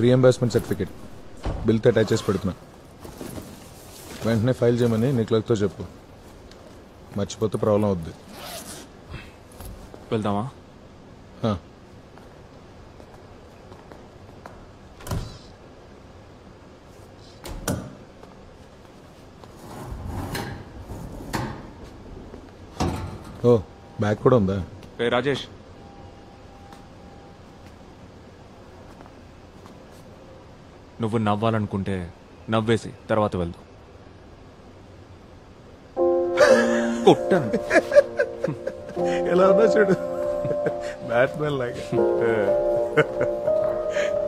Reimbursement certificate బిల్తో attach చేసి పెడుతున్నా. వెంటనే ఫైల్ చేయమని నీ క్లర్క్తో చెప్పు. మర్చిపోతే ప్రాబ్లం అవుద్ది. వెళ్దామా? ఓ బ్యాగ్ కూడా ఉందా? రాజేష్, నువ్వు నవ్వాలనుకుంటే నవ్వేసి తర్వాత వెళ్దాం. కొట్టాను. ఎలా ఉన్నా చూడు, బ్యాట్మెన్ లాగా.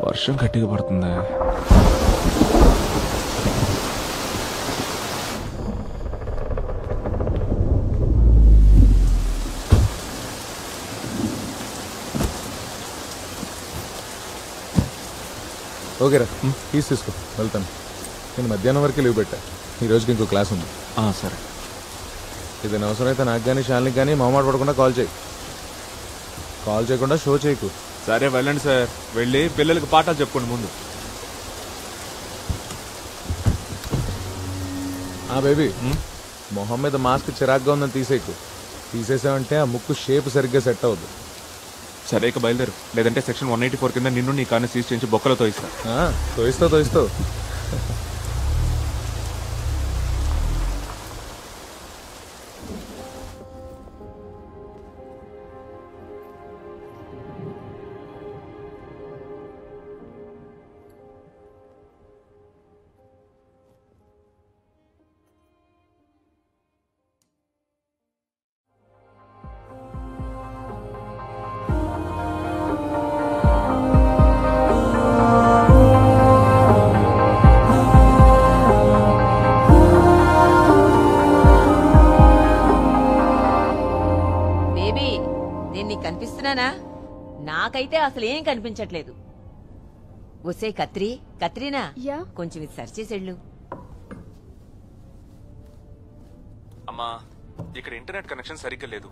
వర్షం గట్టిగా పడుతుందా? ఓకేరా, ఫీజు తీసుకో, వెళ్తాను. నేను మధ్యాహ్నం వరకు లీవ్ పెట్టా. ఈ రోజుకి ఇంకో క్లాస్ ఉంది. సరే. ఏదైనా అవసరం అయితే నాకు కానీ శాలినికి కానీ మొహమాట పడకుండా కాల్ చేయి. కాల్ చేయకుండా షో చేయకు. సరే వెళ్ళండి సార్. వెళ్ళి పిల్లలకి పాఠాలు చెప్పుకోండి ముందు. బేబీ, మొహం మీద మాస్క్ చిరాగ్గా ఉందని తీసేయకు. తీసేసావంటే ఆ ముక్కు షేప్ సరిగ్గా సెట్ అవ్వదు. సరే ఇక బయలుదేరు, లేదంటే సెక్షన్ 184 కింద నిన్ను నీ కాన్ని సీజ్ చేయించి బొక్కలతో ఇస్తా. తోయిస్తావు. నాకైతే అసలు ఏం కనిపించట్లేదు. ఒసే కత్రీనా, కొంచెం ఇది సర్చ్ చేసేళ్ళు. అమ్మా, ఇక్కడ ఇంటర్నెట్ కనెక్షన్ సరిగ్గా లేదు.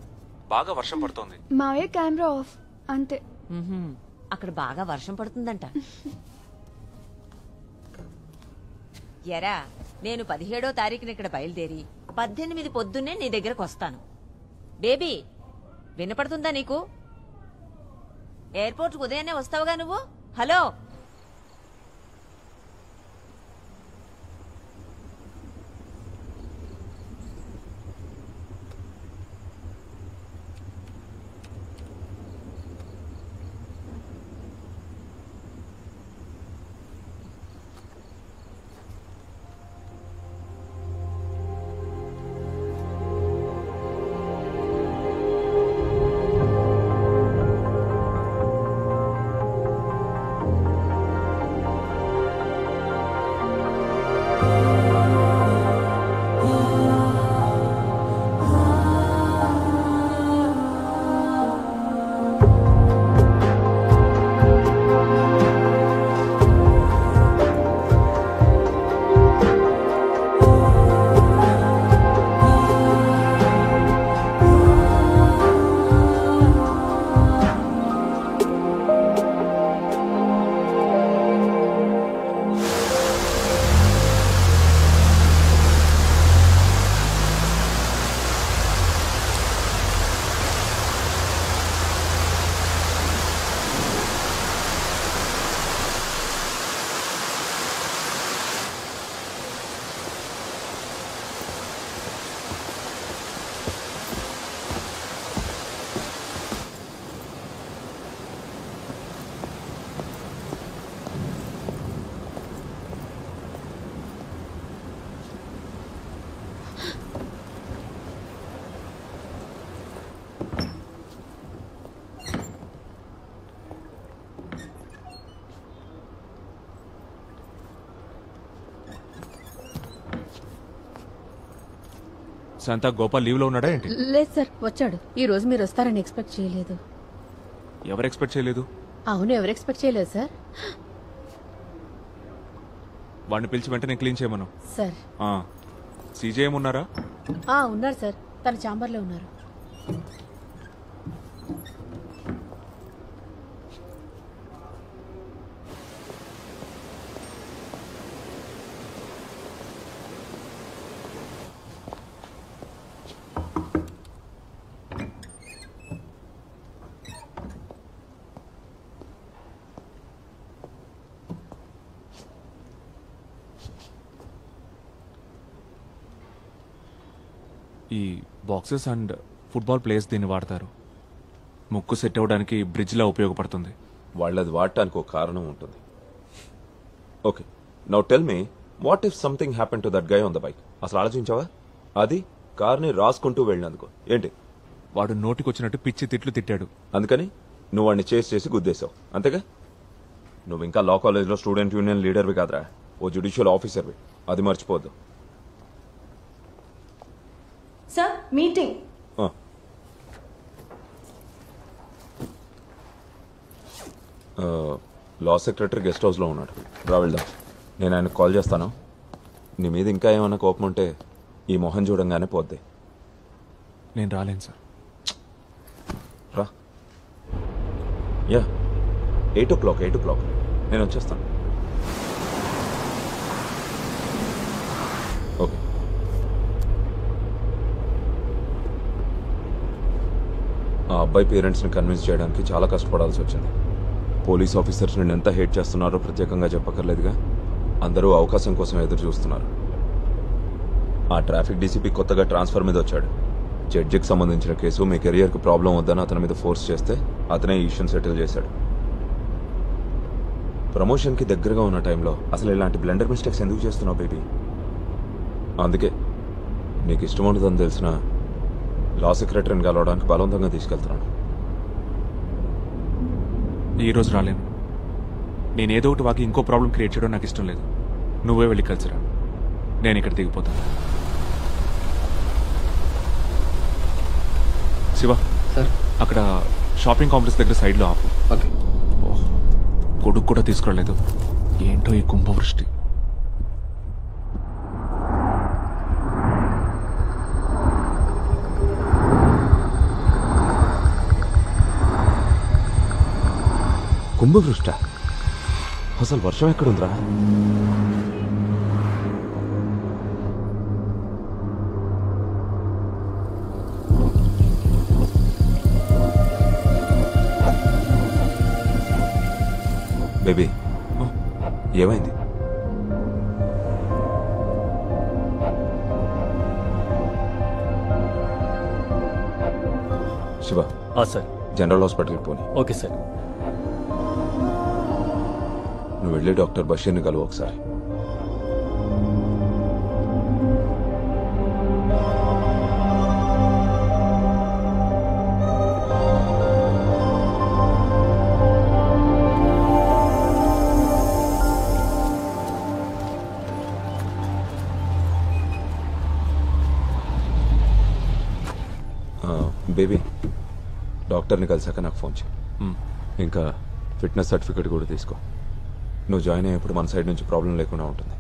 బాగా వర్షం పడుతోంది. మావయ్య కెమెరా ఆఫ్ అంతే. అక్కడ బాగా వర్షం పడుతుందంట. ఎరా, నేను 17వ తారీఖున ఇక్కడ బయలుదేరి 18 పొద్దున్నే నీ దగ్గరకు వస్తాను. బేబీ, వినపడుతుందా నీకు? ఎయిర్పోర్ట్ ఉదయాన్నే వస్తావుగా నువ్వు. హలో, శాంతా, గోపాల్ లీవ్ లో ఉన్నాడా ఏంటి? లేదు సార్, వచ్చాడు. ఈ రోజు మీరు వస్తారని ఎక్స్పెక్ట్ చేయలేదు. ఎవరు ఎక్స్పెక్ట్ చేయలేదు? అవును, ఎవరు ఎక్స్పెక్ట్ చేయలేదు సార్. వాడిని పిలిచి వెంటనే క్లీన్ చేయమను. సార్. సీజేఎం ఉన్నారా? ఉన్నారు సార్, తన ఛాంబర్ లో ఉన్నారు. ఈ బాక్సెస్ అండ్ ఫుట్బాల్ ప్లేయర్స్ దీన్ని వాడతారు. ముక్కు సెట్ అవ్వడానికి బ్రిడ్జ్లా ఉపయోగపడుతుంది. వాళ్ళది వాడటానికి ఒక కారణం ఉంటుంది. Okay, now tell me, what if something happen to that guy on the bike? అసలు ఆలోచించావా? అది కార్ని రాసుకుంటూ వెళ్ళినందుకు ఏంటి? వాడు నోటికొచ్చినట్టు పిచ్చి తిట్లు తిట్టాడు. అందుకని నువ్వు వాడిని చేసి గుద్దేశావు, అంతేగా? నువ్వు ఇంకా లా కాలేజ్లో స్టూడెంట్ యూనియన్ లీడర్వి కాదురా, ఓ జ్యుడిషియల్ ఆఫీసర్వి. అది మర్చిపోవద్దు. Sir meeting. లా సెక్రటరీ గెస్ట్ హౌస్లో ఉన్నాడు, రా వెళ్దాం. నేను ఆయనకు కాల్ చేస్తాను. నీ మీద ఇంకా ఏమైనా కోపం ఉంటే ఈ మొహం చూడంగానే పోద్ది. నేను రాలేను సార్. రా. యా, 8 o'clock నేను వచ్చేస్తాను. ఓకే. ఆ అబ్బాయి పేరెంట్స్ని కన్విన్స్ చేయడానికి చాలా కష్టపడాల్సి వచ్చింది. పోలీస్ ఆఫీసర్స్ నేను ఎంత హేట్ చేస్తున్నారో ప్రత్యేకంగా చెప్పక్కర్లేదుగా. అందరూ అవకాశం కోసం ఎదురు చూస్తున్నారు. ఆ ట్రాఫిక్ డీసీపీ కొత్తగా ట్రాన్స్ఫర్ మీద వచ్చాడు. జడ్జికి సంబంధించిన కేసు మీ కెరియర్కి ప్రాబ్లం వద్దని అతని మీద ఫోర్స్ చేస్తే అతనే ఈ ఇష్యూని సెటిల్ చేశాడు. ప్రమోషన్కి దగ్గరగా ఉన్న టైంలో అసలు ఇలాంటి బ్లెండర్ మిస్టేక్స్ ఎందుకు చేస్తున్నావు బేబీ? అందుకే నీకు ఇష్టం ఉండదని తెలిసిన లా సెక్రటరీని కలవడానికి బలవంతంగా తీసుకెళ్తున్నాను. ఈరోజు రాలేను. నేను ఏదో ఒకటి వాకి ఇంకో ప్రాబ్లం క్రియేట్ చేయడం నాకు ఇష్టం లేదు. నువ్వే వెళ్ళి కలిసిరా, నేను ఇక్కడ దిగిపోతాను. శివ సార్, అక్కడ షాపింగ్ కాంప్లెక్స్ దగ్గర సైడ్లో ఆపు. ఓకే. ఓహ్, కొడుకు కూడా తీసుకురాలేదు. ఏంటో ఈ కుంభవృష్టి. కుంభవృష్ట? అసలు వర్షం ఎక్కడుందిరా? బేబీ, ఏమైంది? శివ, సార్. జనరల్ హాస్పిటల్కి పోనీ. Okay sir. నువ్వు వెళ్ళి డాక్టర్ బషీర్ని కలువు ఒకసారి. బేబీ, డాక్టర్ని కలిసాక నాకు ఫోన్ చేయి. ఇంకా ఫిట్నెస్ సర్టిఫికేట్ కూడా తీసుకో. నువ్వు జాయిన్ అయ్యేప్పుడు మన సైడ్ నుంచి ప్రాబ్లం లేకుండా ఉంటుంది.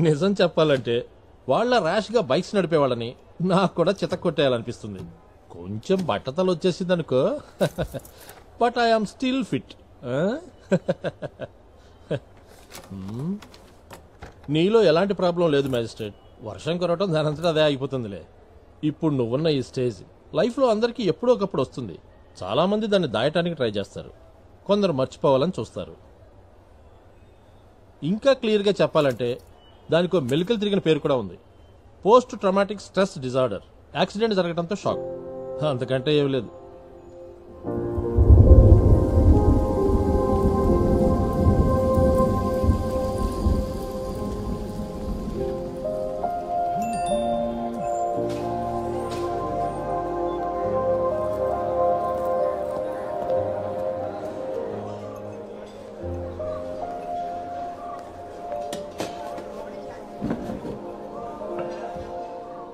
నిజం చెప్పాలంటే వాళ్ళ ర్యాష్గా బైక్స్ నడిపేవాళ్ళని నాకు కూడా చితక్కొట్టేయాలనిపిస్తుంది. కొంచెం బట్టతలు వచ్చేసింది అనుకో, బట్ ఐఎమ్ స్టిల్ ఫిట్. నీలో ఎలాంటి ప్రాబ్లం లేదు మ్యాజిస్ట్రేట్. వర్షం కురవటం దానంతటా అదే ఆగిపోతుందిలే. ఇప్పుడు నువ్వున్న ఈ స్టేజ్ లైఫ్లో అందరికీ ఎప్పుడో ఒకప్పుడు వస్తుంది. చాలామంది దాన్ని దాయటానికి ట్రై చేస్తారు, కొందరు మర్చిపోవాలని చూస్తారు. ఇంకా క్లియర్గా చెప్పాలంటే దానికో మెలికలు తిరిగిన పేరు కూడా ఉంది, post traumatic stress disorder. Accident జరగడంతో షాక్, అంతకంటే ఏం లేదు.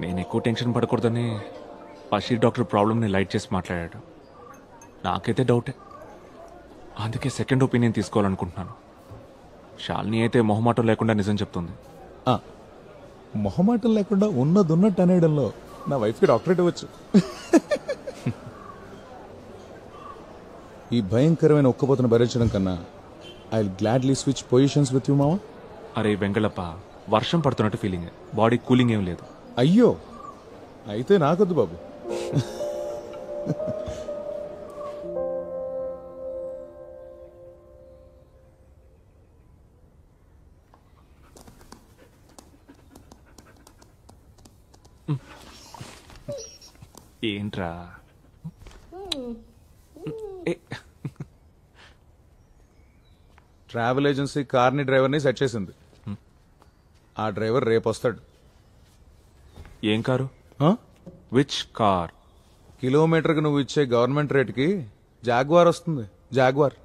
నేను ఎక్కువ టెన్షన్ పడకూడదని బషీర్ డాక్టర్ ప్రాబ్లమ్ని లైట్ చేసి మాట్లాడాడు. నాకైతే డౌటే, అందుకే సెకండ్ ఒపీనియన్ తీసుకోవాలనుకుంటున్నాను. శాలిని అయితే మొహమాటం లేకుండా నిజం చెప్తుంది. మొహమాటం లేకుండా ఉన్నదున్నట్టు అనేయడంలో నా వైఫ్కి డాక్టరేట్ ఇవ్వచ్చు. ఈ భయంకరమైన ఒక్కపోతను భరించడం కన్నా I gladly switch positions with you మావా. అరే వెంగళప్ప, వర్షం పడుతున్నట్టు ఫీలింగ్, బాడీ కూలింగ్ ఏం లేదు. అయ్యో, అయితే నాకొద్దు బాబు. ఏంట్రా ట్రావెల్ ఏజెన్సీ కార్ని డ్రైవర్ని సెట్ చేసింది. ఆ డ్రైవర్ రేపు వస్తాడు. ఏం కారు? Which car? కిలోమీటర్కి నువ్వు ఇచ్చే గవర్నమెంట్ రేట్కి జాగ్వార్ వస్తుంది. జాగ్వార్.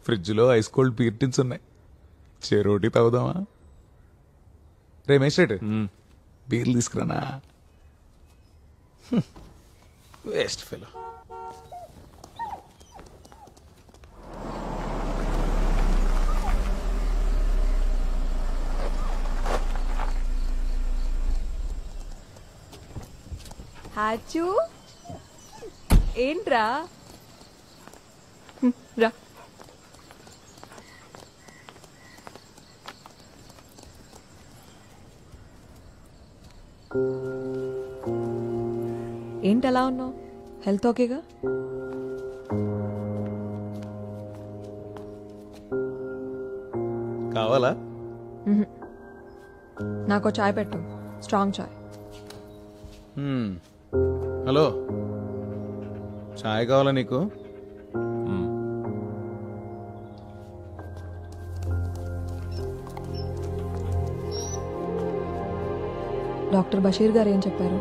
ఫ్రిడ్జ్లో ఐస్ కోల్డ్ పీర్టిన్స్ ఉన్నాయి. చెరోటి తాగుదామా? రే మేస్ట్రేట్, బీర్లు తీసుకురానా? Waste fellow. హ్యాచు ఏంట్రా? రా. ఏంటి అలా ఉన్నావు? హెల్త్ ఓకేగా? కావాలా? నాకు చాయ్ పెట్టు, స్ట్రాంగ్ చాయ్. హలో, చాయ్ కావాలా నీకు? డాక్టర్ బషీర్ గారు ఏం చెప్పారు?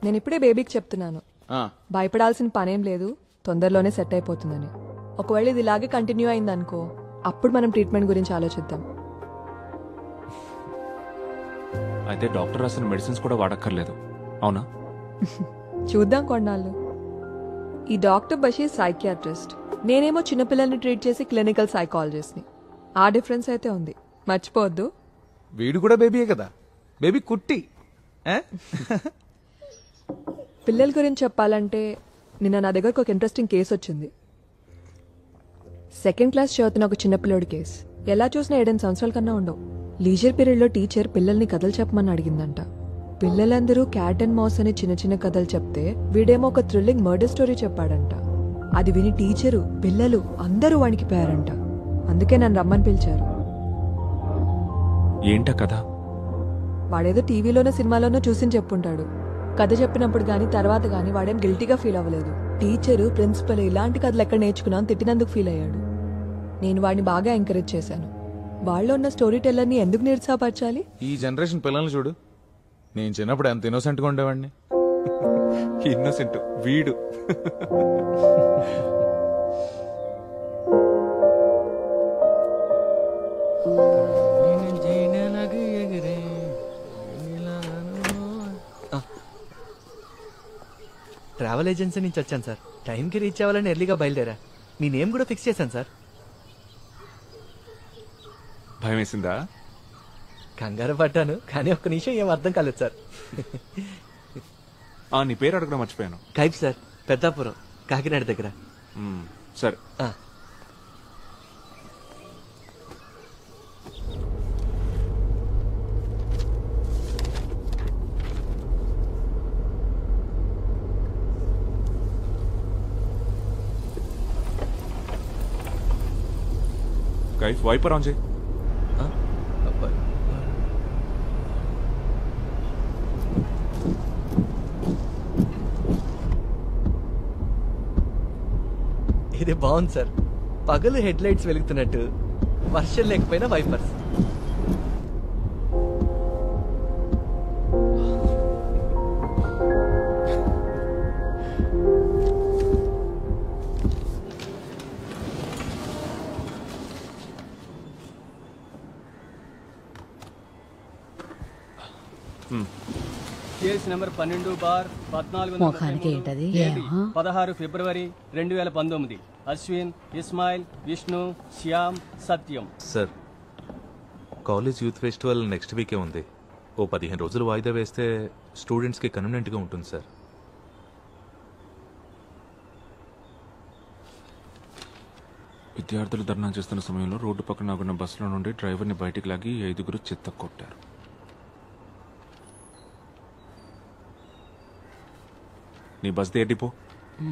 నేను ఇప్పుడే బేబీకి చెప్తున్నాను, భయపడాల్సిన పనేం లేదు, తొందరలోనే సెట్ అయిపోతుందని. ఒకవేళ ఇది ఇలాగే కంటిన్యూ అయిందనుకో, అప్పుడు మనం ట్రీట్మెంట్ గురించి ఆలోచిద్దాం. అయితే డాక్టర్ రాసిన మెడిసిన్స్ కూడా వాడక్కర్లేదు, అవునా? చూద్దాం కొన్నాళ్ళు. ఈ డాక్టర్ బషీర్ సైకియాట్రిస్ట్, నేనేమో చిన్నపిల్లల్ని ట్రీట్ చేసి క్లినికల్ సైకాలజిస్ట్ని. ఆ డిఫరెన్స్ అయితే ఉంది, మర్చిపోవద్దు. వీడు కూడా బేబీయే కదా, బేబీ కుట్టి. పిల్లల గురించి చెప్పాలంటే నిన్న నా దగ్గరకు ఒక ఇంట్రెస్టింగ్ కేసు వచ్చింది. 2nd క్లాస్ చదువుతున్న ఒక చిన్నపిల్లోడి కేసు. ఎలా చూసినా 7 సంవత్సరాల కన్నా ఉండవు. లీజర్ పీరియడ్లో టీచర్ పిల్లల్ని కథలు చెప్పమని అడిగిందంట. పిల్లలందరూ క్యాట్ అండ్ మౌస్ అని చిన్న చిన్న కథలు చెప్తే వీడేమో ఒక థ్రిల్లింగ్ మర్డర్ స్టోరీ చెప్పాడంట. అది విని టీచరు, పిల్లలు అందరూ వణికిపోయారంట. అందుకే నన్ను రమ్మని పిలిచారు. ఏంట కథ? వాడేదో టీవీలోనో సినిమాలోనో చూసి చెప్పుంటాడు. కథ చెప్పినప్పుడు గానీ తర్వాత గానీ వాడేం గిల్టీగా ఫీల్ అవ్వలేదు. టీచరు, ప్రిన్సిపల్ ఇలాంటి కథలు ఎక్కడ నేర్చుకున్నా తిట్టినందుకు ఫీల్ అయ్యాడు. నేను వాడిని బాగా ఎంకరేజ్ చేశాను. వాళ్ళు ఉన్న స్టోరీ టెల్లర్ని ఎందుకు నిరుత్సాహపరచాలి? ఈ జనరేషన్ పిల్లల్ని చూడు. నేను చిన్నప్పుడు ఎంత ఇన్నోసెంట్గా ఉండేవాడిని. ఇన్నోసెంట్ వీడు. ట్రావెల్ ఏజెన్సీ నుంచి వచ్చాను సార్. టైంకి రీచ్ అవ్వాలని ఎర్లీగా బయలుదేరా. మీ నేమ్ కూడా ఫిక్స్ చేశాను సార్. భయం వేసిందా? కంగారు పడ్డాను, కానీ ఒక్క నిమిషం ఏం అర్థం కాలేదు సార్. నీ పేరు అడగడం మర్చిపోయాను. కైప్ సార్, పెద్దాపురం, కాకినాడ దగ్గర. సరే, కైఫ్ వైపర్ ఆన్ చేయి. ఇది బాగుంది సార్. పగలు హెడ్ లైట్స్ వెలుగుతున్నట్టు, వర్షం లేకపోయినా wipers. Case number 12/14 16 February 2019. Ashwin, Ismail, Vishnu, Shyam, Satyam. Sir, college youth festival next వీకే ఉంది. ఓ 15 రోజులు వాయిదా వేస్తే స్టూడెంట్స్కి కన్వీనియంట్గా ఉంటుంది సార్. విద్యార్థులు ధర్నా చేస్తున్న సమయంలో రోడ్డు పక్కన ఆగున్న బస్సులో నుండి డ్రైవర్ని బయటికి లాగి 5 చెత్త కొట్టారు. నీ బస్ ఏ depot?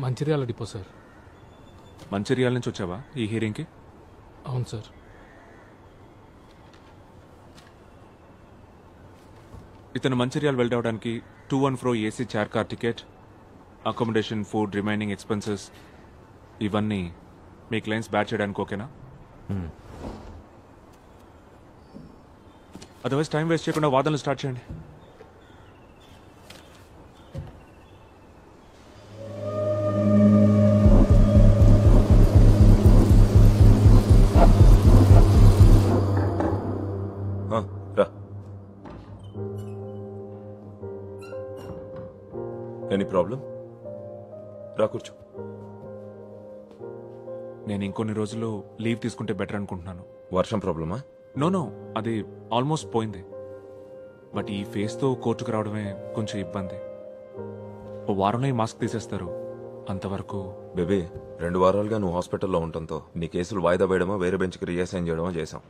Mancherial depot sir. Mancherial నుంచి వచ్చావా ఈ హియరింగ్కి? అవును సార్. ఇతను మంచిర్యాల వెళ్ళడానికి 214 AC chair car ticket, accommodation, food, remaining expenses ఇవన్నీ మీ క్లయింట్స్ బ్యాచ్ చేయడానికి ఓకేనా? అదర్వైజ్ టైం వేస్ట్ చేయకుండా వాదనలు స్టార్ట్ చేయండి. Any problem? రా కూర్చో. నేను ఇంకొన్ని రోజులు లీవ్ తీసుకుంటే బెటర్ అనుకుంటున్నాను. వర్షం ప్రాబ్లమా? నో, అది ఆల్మోస్ట్ పోయింది. బట్ ఈ ఫేస్తో కోర్టుకు రావడమే కొంచెం ఇబ్బంది. ఓ వారంలో ఈ మాస్క్ తీసేస్తారు. అంతవరకు బేబీ, 2 వారాలుగా నువ్వు హాస్పిటల్లో ఉండటంతో నీ కేసులు వాయిదా వేయడమో వేరే బెంచ్కి రీఅసైన్ చేయడమో చేశాం.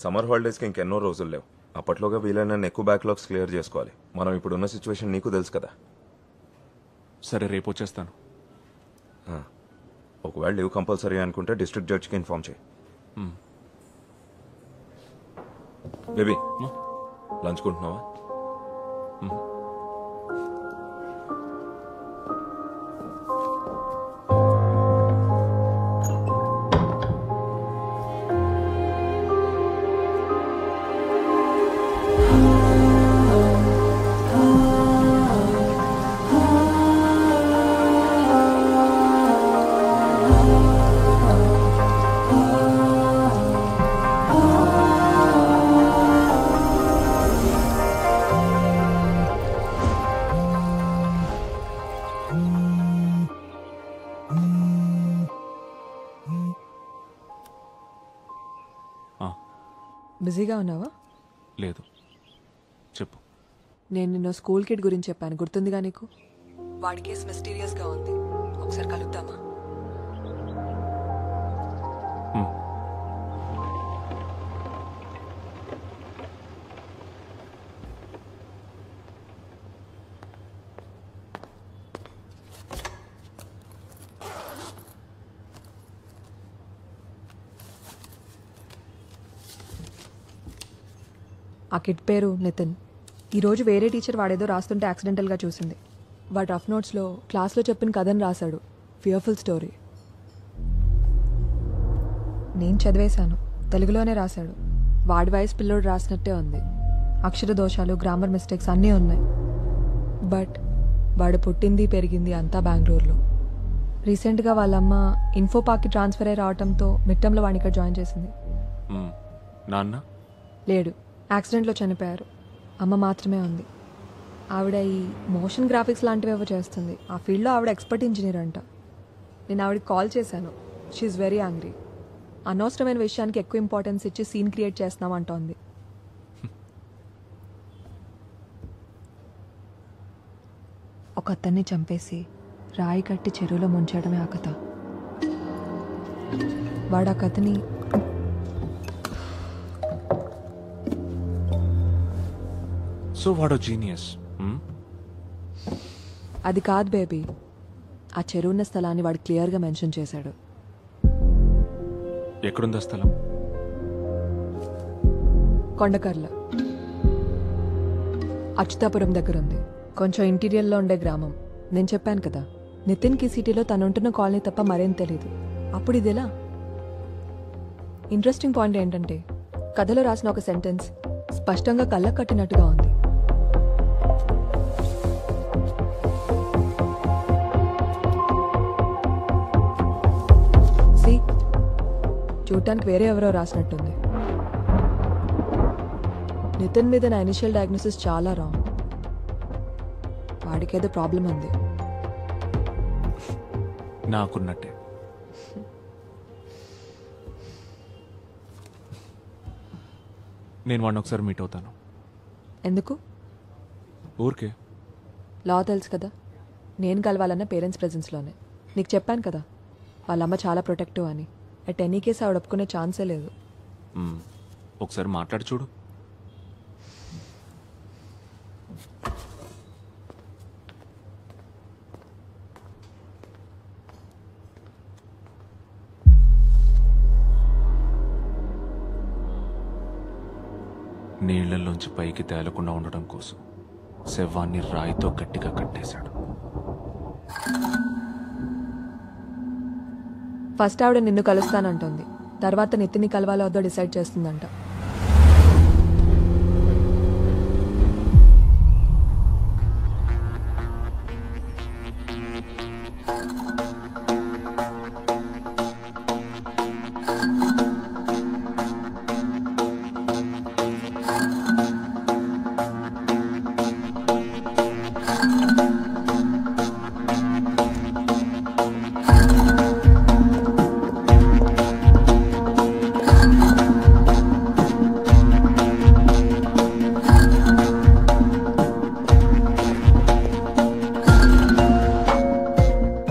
సమ్మర్ హాలిడేస్కి ఇంకెన్నో రోజులు లేవు. అప్పట్లోగా వీలైన ఎక్కువ బ్యాక్లాగ్స్ క్లియర్ చేసుకోవాలి. మనం ఇప్పుడున్న సిచ్యువేషన్ నీకు తెలుసు కదా. సరే, రేపు వచ్చేస్తాను. ఒకవేళ లీవ్ కంపల్సరీ అనుకుంటే డిస్ట్రిక్ట్ జడ్జికి ఇన్ఫార్మ్ చేయి. బేబీ, లంచ్ కొంటున్నావా? బిజీగా ఉన్నావా? లేదు, చెప్పు. నేను నిన్న స్కూల్ కిడ్ గురించి చెప్పాను, గుర్తుందిగా నీకు? వాడి కేసు మిస్టీరియస్గా ఉంది. ఒకసారి కలుద్దామా? ఆ కిడ్ పేరు నితిన్. ఈరోజు వేరే టీచర్ వాడేదో రాస్తుంటే యాక్సిడెంటల్గా చూసింది. వాడు రఫ్ నోట్స్లో క్లాస్లో చెప్పిన కథను రాశాడు. Fearful story. నేను చదివేశాను. తెలుగులోనే రాశాడు. వాడి వయసు పిల్లోడు రాసినట్టే ఉంది. అక్షర దోషాలు, గ్రామర్ మిస్టేక్స్ అన్నీ ఉన్నాయి. బట్ వాడు పుట్టింది పెరిగింది అంతా బెంగళూరులో. రీసెంట్గా వాళ్ళమ్మ ఇన్ఫో పార్క్కి ట్రాన్స్ఫర్ అయ్యి రావడంతో మిడ్ టర్మ్లో వాడిని ఇక్కడ జాయిన్ చేసింది. నాన్న లేడు, యాక్సిడెంట్లో చనిపోయారు. అమ్మ మాత్రమే ఉంది. ఆవిడ ఈ మోషన్ గ్రాఫిక్స్ లాంటివి ఏవో చేస్తుంది. ఆ ఫీల్డ్లో ఆవిడ ఎక్స్పర్ట్ ఇంజనీర్ అంట. నేను ఆవిడకి కాల్ చేశాను. She very angry. అనవసరమైన విషయానికి ఎక్కువ ఇంపార్టెన్స్ ఇచ్చి సీన్ క్రియేట్ చేస్తున్నామంటోంది. ఒక అతన్ని చంపేసి రాయి కట్టి చెరువులో ముంచడమే ఆ కథ. వాడు ఆ కథని సో వాడో జీనియస్. అది కాదు బేబీ. ఆ చెరువున్న స్థలాన్ని వాడు క్లియర్గా మెన్షన్ చేశాడు. ఎక్కడుందా స్థలం? కొండకర్ల, అచ్యుతాపురం దగ్గర ఉంది. కొంచెం ఇంటీరియర్లో ఉండే గ్రామం. నేను చెప్పాను కదా, నితిన్కి సిటీలో తనుంటున్న కాలనీ తప్ప మరేం తెలీదు. అప్పుడు ఇదెలా? ఇంట్రెస్టింగ్ పాయింట్ ఏంటంటే కథలో రాసిన ఒక సెంటెన్స్ స్పష్టంగా కళ్ళకు కట్టినట్టుగా ఉంది. చూడటానికి వేరే ఎవరో రాసినట్టుంది. నితిన్ మీద నా ఇనిషియల్ డయాగ్నోసిస్ చాలా రాంగ్. వాడికేదో ప్రాబ్లం ఉంది. నాకున్నట్టే. నేను వాడిని ఒకసారి మీట్ అవుతాను. ఎందుకు? ఊరికే. లా తెలుసు కదా, నేను కలవాలన్న పేరెంట్స్ ప్రెజెన్స్లోనే. నీకు చెప్పాను కదా వాళ్ళమ్మ చాలా ప్రొటెక్టివ్ అని. అట్ ఎనీ కేసు ఆవిడ ఒప్పుకునే ఛాన్సే లేదు. ఒకసారి మాట్లాడి చూడు. నీళ్లలోంచి పైకి తేలకుండా ఉండడం కోసం శవాన్ని రాయితో గట్టిగా కట్టేశాడు. ఫస్ట్ ఆవిడ నిన్ను కలుస్తానంటుంది, తర్వాత నితిన్ని కలవాలో వద్దో డిసైడ్ చేస్తుందంట.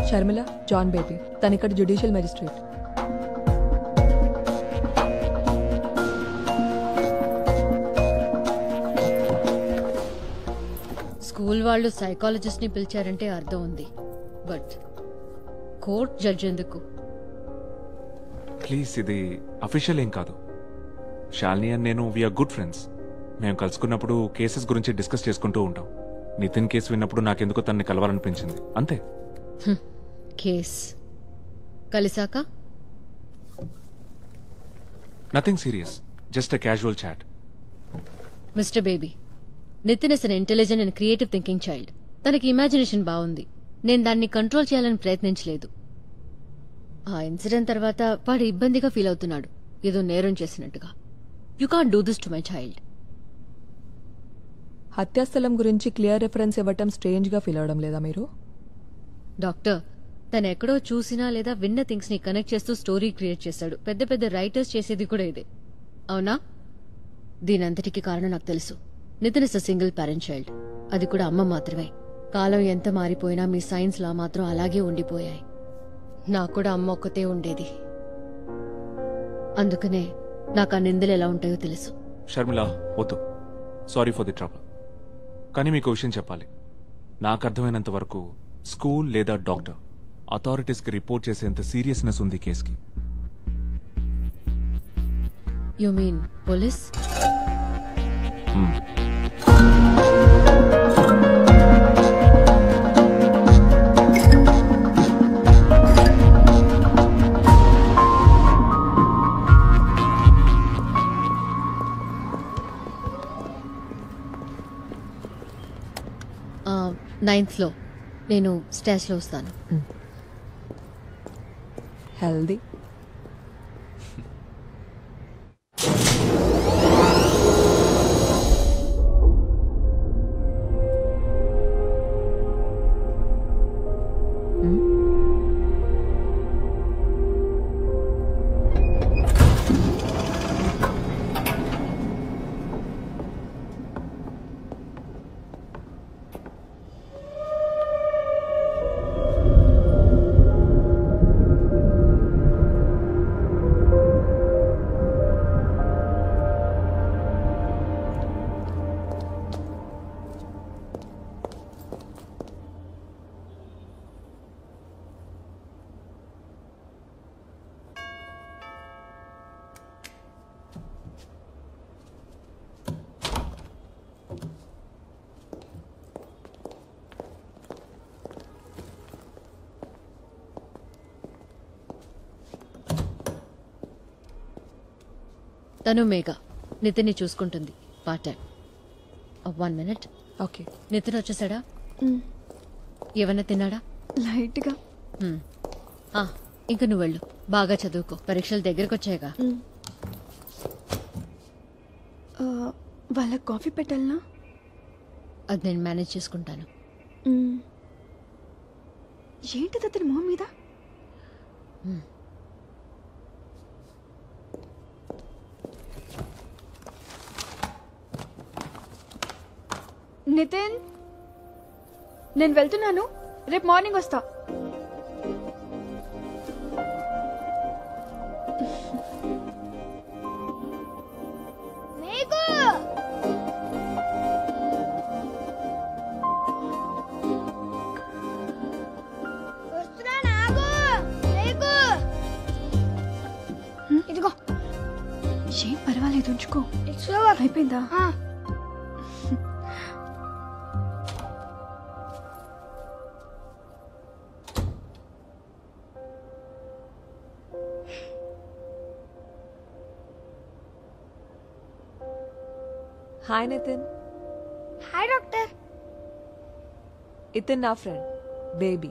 షర్మిల, జాన్ బేబీ, తను ఇక్కడ జ్యుడిషియల్ మెజిస్ట్రేట్. స్కూల్ వాళ్ళు సైకాలజిస్ట్ ని పిలిచారంటే అర్థం ఉంది, బట్ కోర్ట్ జడ్జ్ ఎందుకు? ప్లీజ్, ఇది అఫీషియల్ ఏం కాదు. శాలిని అండ్ నేను వీఆర్ గుడ్ ఫ్రెండ్స్. మేము కలుసుకున్నప్పుడు కేసెస్ గురించి డిస్కస్ చేసుకుంటూ ఉంటాం. నితిన్ కేసు విన్నప్పుడు నాకెందుకో తనని కలవాలనిపించింది, అంతే. కేస్ కలిసాక nothing serious, just a casual chat. Mister baby, Nitin is an intelligent and creative thinking child. తనకి ఇమాజినేషన్ బాగుంది. నేను దాన్ని కంట్రోల్ చేయాలని ప్రయత్నించలేదు. ఆ ఇన్సిడెంట్ తర్వాత వాడు ఇబ్బందిగా ఫీల్ అవుతున్నాడు, ఏదో నేరం చేసినట్టుగా. You can't do this to my child. హత్యాస్థలం గురించి క్లియర్ రెఫరెన్స్ ఇవ్వటం స్ట్రేంజ్ గా ఫీల్ అవడం లేదా మీరు? డాక్టర్, తను ఎక్కడో చూసినా లేదా విన్న థింగ్స్ ని కనెక్ట్ చేస్తూ స్టోరీ క్రియేట్ చేశాడు. పెద్ద పెద్ద రైటర్స్ చేసేది కూడా ఇదే, అవునా? దీనంతటికి కారణం నాకు తెలుసు. Nitin is a single parent child, అది కూడా అమ్మ మాత్రమే. కాలం ఎంత మారిపోయినా మీ సైన్స్ లా మాత్రం అలాగే ఉండిపోయాయి. నాకు కూడా అమ్మ ఒక్కతే ఉండేది, అందుకనే నాకు ఆ నిందలు ఎలా ఉంటాయో తెలుసు. షర్మిల, వద్దు. Sorry for the trouble. కానీ మీకు విషయం చెప్పాలి. నాకు అర్థమైనంత వరకు స్కూల్ లేదా డాక్టర్ అథారిటీస్కి రిపోర్ట్ చేసేంత సీరియస్నెస్ ఉంది కేసుకి. You mean police? నైన్త్ లో నేను స్టేజ్ లో వస్తాను. హెల్దీ. తను మేఘ నితిన్ని చూసుకుంటుంది part time. 1 minute. Okay. Nitin వచ్చేసాడా? ఏమన్నా తిన్నాడా? లైట్గా. ఇంక నువ్వు వెళ్ళు, బాగా చదువుకో, పరీక్షలు దగ్గరకు వచ్చాయిగా. వాళ్ళకి కాఫీ పెట్టాలనా? అది నేను మేనేజ్ చేసుకుంటాను. ఏంటిది అతని మొహం మీద? నితిన్, నేను వెళ్తున్నాను, రేపు మార్నింగ్ వస్తా. ఇదిగో. ఏం పర్వాలేదు, ఉంచుకో. అయిపోయిందా? హాయ్ నితిన్. Hi doctor. ఇతన్ నా ఫ్రెండ్ బేబీ.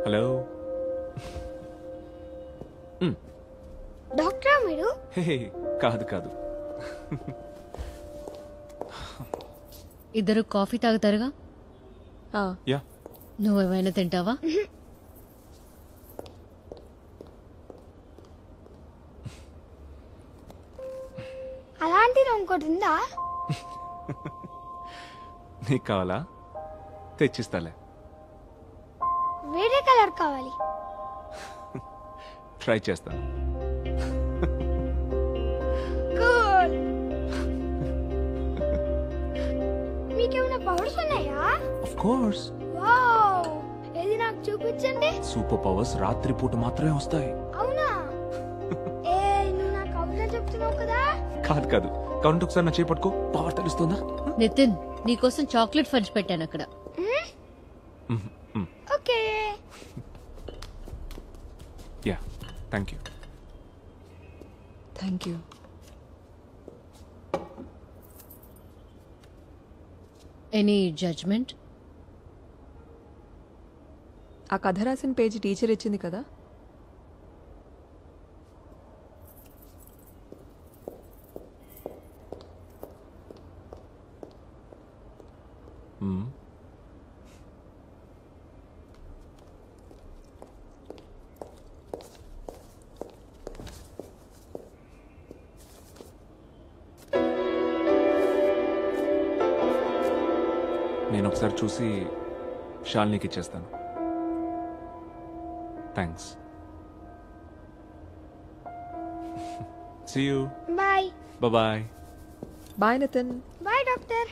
హలో. డాక్టరా మీరు? హే కాదు కాదు. ఇద్దరు కాఫీ తాగుతారుగా? యా. నువ్వేమైనా తింటావా? అలాంటిది ఇంకోటి ఉందా? నీకు కావాలా? తెచ్చిస్తాలే. వేరే కలర్ కావాలి. ట్రై చేస్తాను. కూల్. మీకేమైనా పవర్స్ ఉన్నాయా? Of course. వావ్, ఏది నాకు చూపించండి. సూపర్ పవర్స్ రాత్రిపూట మాత్రమే వస్తాయి. అవునా? ఏ నువ్వు నాకు అవునా చెప్తున్నావు కదా? కాదు కాదు, కౌంట్ ఒకసారి నా చేపట్టుకో, పవర్ తెలుస్తుందా? నితిన్, నీకోసం చాక్లెట్ ఫంచ్ పెట్టాను అక్కడ. Okay. Yeah, thank you. Thank you. Any judgement? ఆ కథ రాసిన పేజీ టీచర్ ఇచ్చింది కదా. నేను ఒకసారి చూసి షాల్నీకి ఇచ్చేస్తాను. Thanks. See you. Bye. Bye. Bye Nitin. Bye doctor.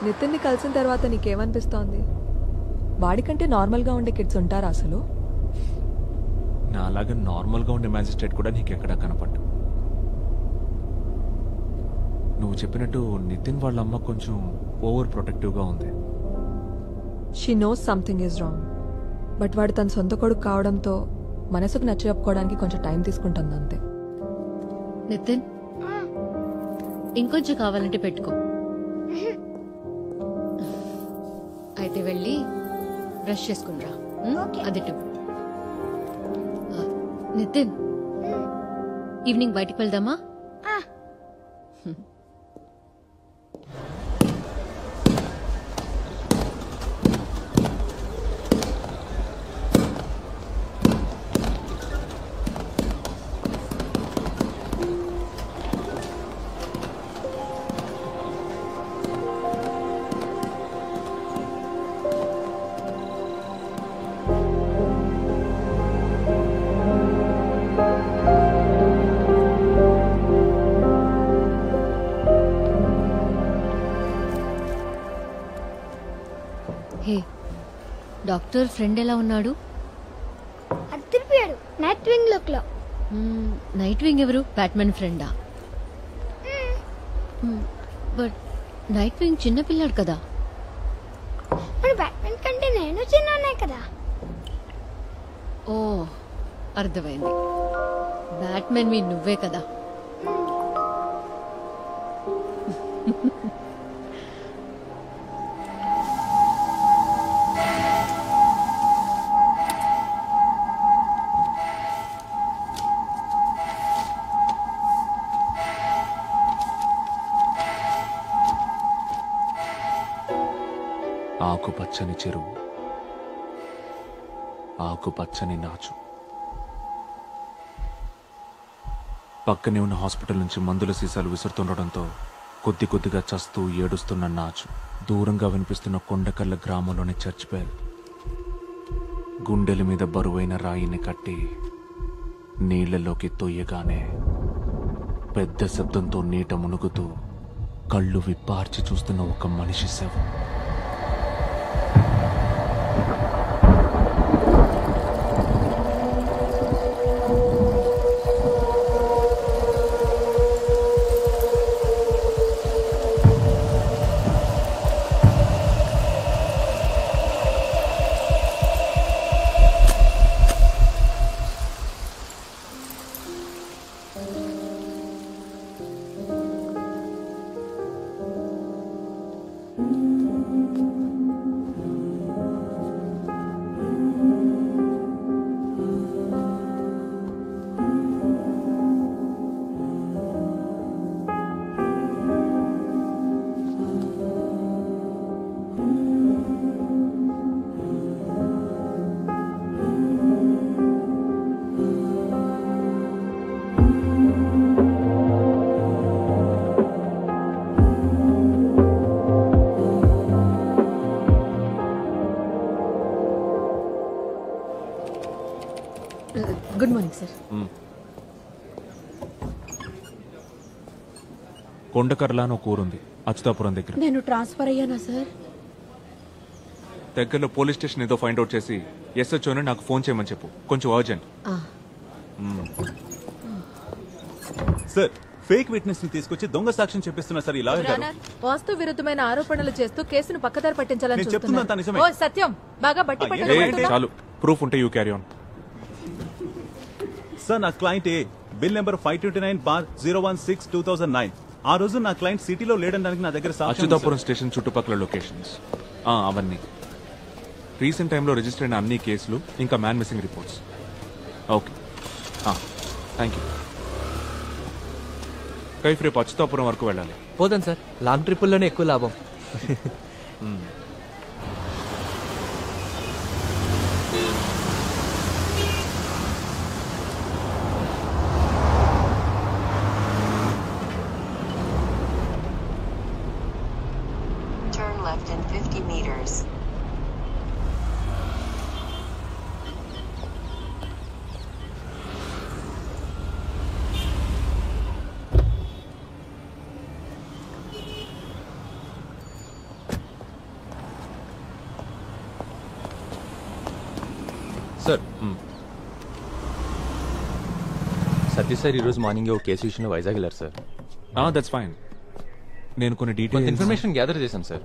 నితిన్ని కలిసిన తర్వాత నీకేమనిపిస్తోంది? వాడికంటే నార్మల్గా ఉండే కిడ్స్ ఉంటారా అసలు? నా అలాగే నార్మల్గా ఉండే మ్యాజిస్ట్రేట్ కూడా నీకెక్కడా కనపడ్డు. నువ్వు చెప్పినట్టు నితిన్ వాళ్ళ అమ్మ కొంచెం ఓవర్ ప్రొటెక్టివ్గా ఉంది. She knows something is wrong. But వాడు తన సొంత కొడుకు కావడంతో మనసుకు నచ్చ చెప్పుకోవడానికి కొంచెం టైం తీసుకుంటుంది అంతే. నితిన్, ఇంకొంచెం కావాలంటే పెట్టుకో. అయితే వెళ్ళి బ్రష్ చేసుకునిరా. అది నితిన్, ఈవినింగ్ బయటికి వెళ్దామా? హే, డాక్టర్ ఫ్రెండ్ ఎలా ఉన్నాడు? నైట్ వింగ్ లుక్ లో. నైట్ వింగ్ ఎవరు? బ్యాట్మెన్ ఫ్రెండా? బట్ నైట్ వింగ్ చిన్న పిల్లాడు కదా. మరి బ్యాట్మెన్ కంటే నేను చిన్ననే కదా. ఓ అర్థమైంది. బ్యాట్మెన్ మీ నువ్వే కదా. ఆకుపచ్చని చెరువు, ఆకుపచ్చని నాచు. పక్కనే ఉన్న హాస్పిటల్ నుంచి మందుల సీసాలు విసురుతుండటంతో కొద్ది కొద్దిగా చస్తూ ఏడుస్తున్న నాచు దూరంగా వినిపిస్తున్న కొండకల్ల గ్రామంలోని చర్చ్ బెల్. గుండెల మీద బరువైన రాయిని కట్టి నీళ్లలోకి తొయ్యగానే పెద్ద శబ్దంతో నీట మునుగుతూ కళ్ళు విప్పార్చి చూస్తున్న ఒక మనిషి శవం. Good morning sir. కొండకర్ల అని ఒక ఊరుంది అచ్యుతాపురం దగ్గర. నేను ట్రాన్స్ఫర్ అయ్యానా సార్? దగ్గరలో పోలీస్ స్టేషన్ ఏదో ఫైండ్ అవుట్ చేసి ఎస్హెచ్ఓని నాకు ఫోన్ చేయమని చెప్పు, కొంచెం అర్జెంట్. సార్, ఫేక్ విట్నెస్ ని తీసుకొచ్చి దొంగ సాక్ష్యం చెప్పిస్తున్నా సార్ ఇలా. వాస్తు విరుద్ధమైన ఆరోపణలు చేస్తూ కేసును పక్కదారి పట్టించాలని నేను చెప్తున్నా తను నిజమే. ఓ సత్యం, బాగా బట్టి పట్టించాలి. చాలు, ప్రూఫ్ ఉంటే యూ క్యారీ ఆన్. సార్, నా క్లయింట్ ఏ బిల్ నెంబర్ 529/016/2009. ఆ రోజు నా క్లయింట్ సిటీలో లేడనడానికి నా దగ్గర సాక్ష్యం ఉంది. అచ్యుతాపురం స్టేషన్ చుట్టుపక్కల లొకేషన్స్ అవన్నీ రీసెంట్ టైంలో రిజిస్టర్ అయిన అన్ని కేసులు, ఇంకా man missing reports. Okay, thank you. Kaif రేపు అచ్యుతాపురం వరకు వెళ్ళాలి. పోదాం సార్, లాంగ్ ట్రిప్పుల్లోనే ఎక్కువ లాభం. Turn left in 50 meters. Sir, Satish sir ఈరోజు మార్నింగ్ ఒక కేసు విషయంలో వైజాగ్ వెళ్ళారు సార్. That's fine. నేను కొన్ని కొంత డీటెయిల్స్ ఇన్ఫర్మేషన్ గ్యాదర్ చేశాను sir.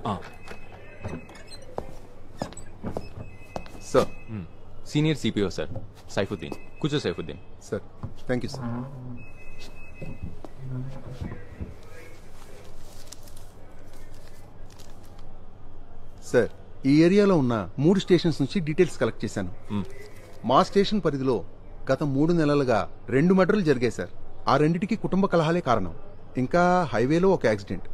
Sir, senior CPO sir Saifuddin. కూర్చో Saifuddin. Sir, thank you sir. Sir, ఈ ఏరియాలో ఉన్న 3 స్టేషన్స్ నుంచి డీటెయిల్స్ కలెక్ట్ చేశాను. మా స్టేషన్ పరిధిలో గత 3 నెలలుగా 2 మర్డర్లు జరిగాయి సార్. ఆ రెండిటికి కుటుంబ కలహాలే కారణం. ఇంకా హైవేలో ఒక యాక్సిడెంట్,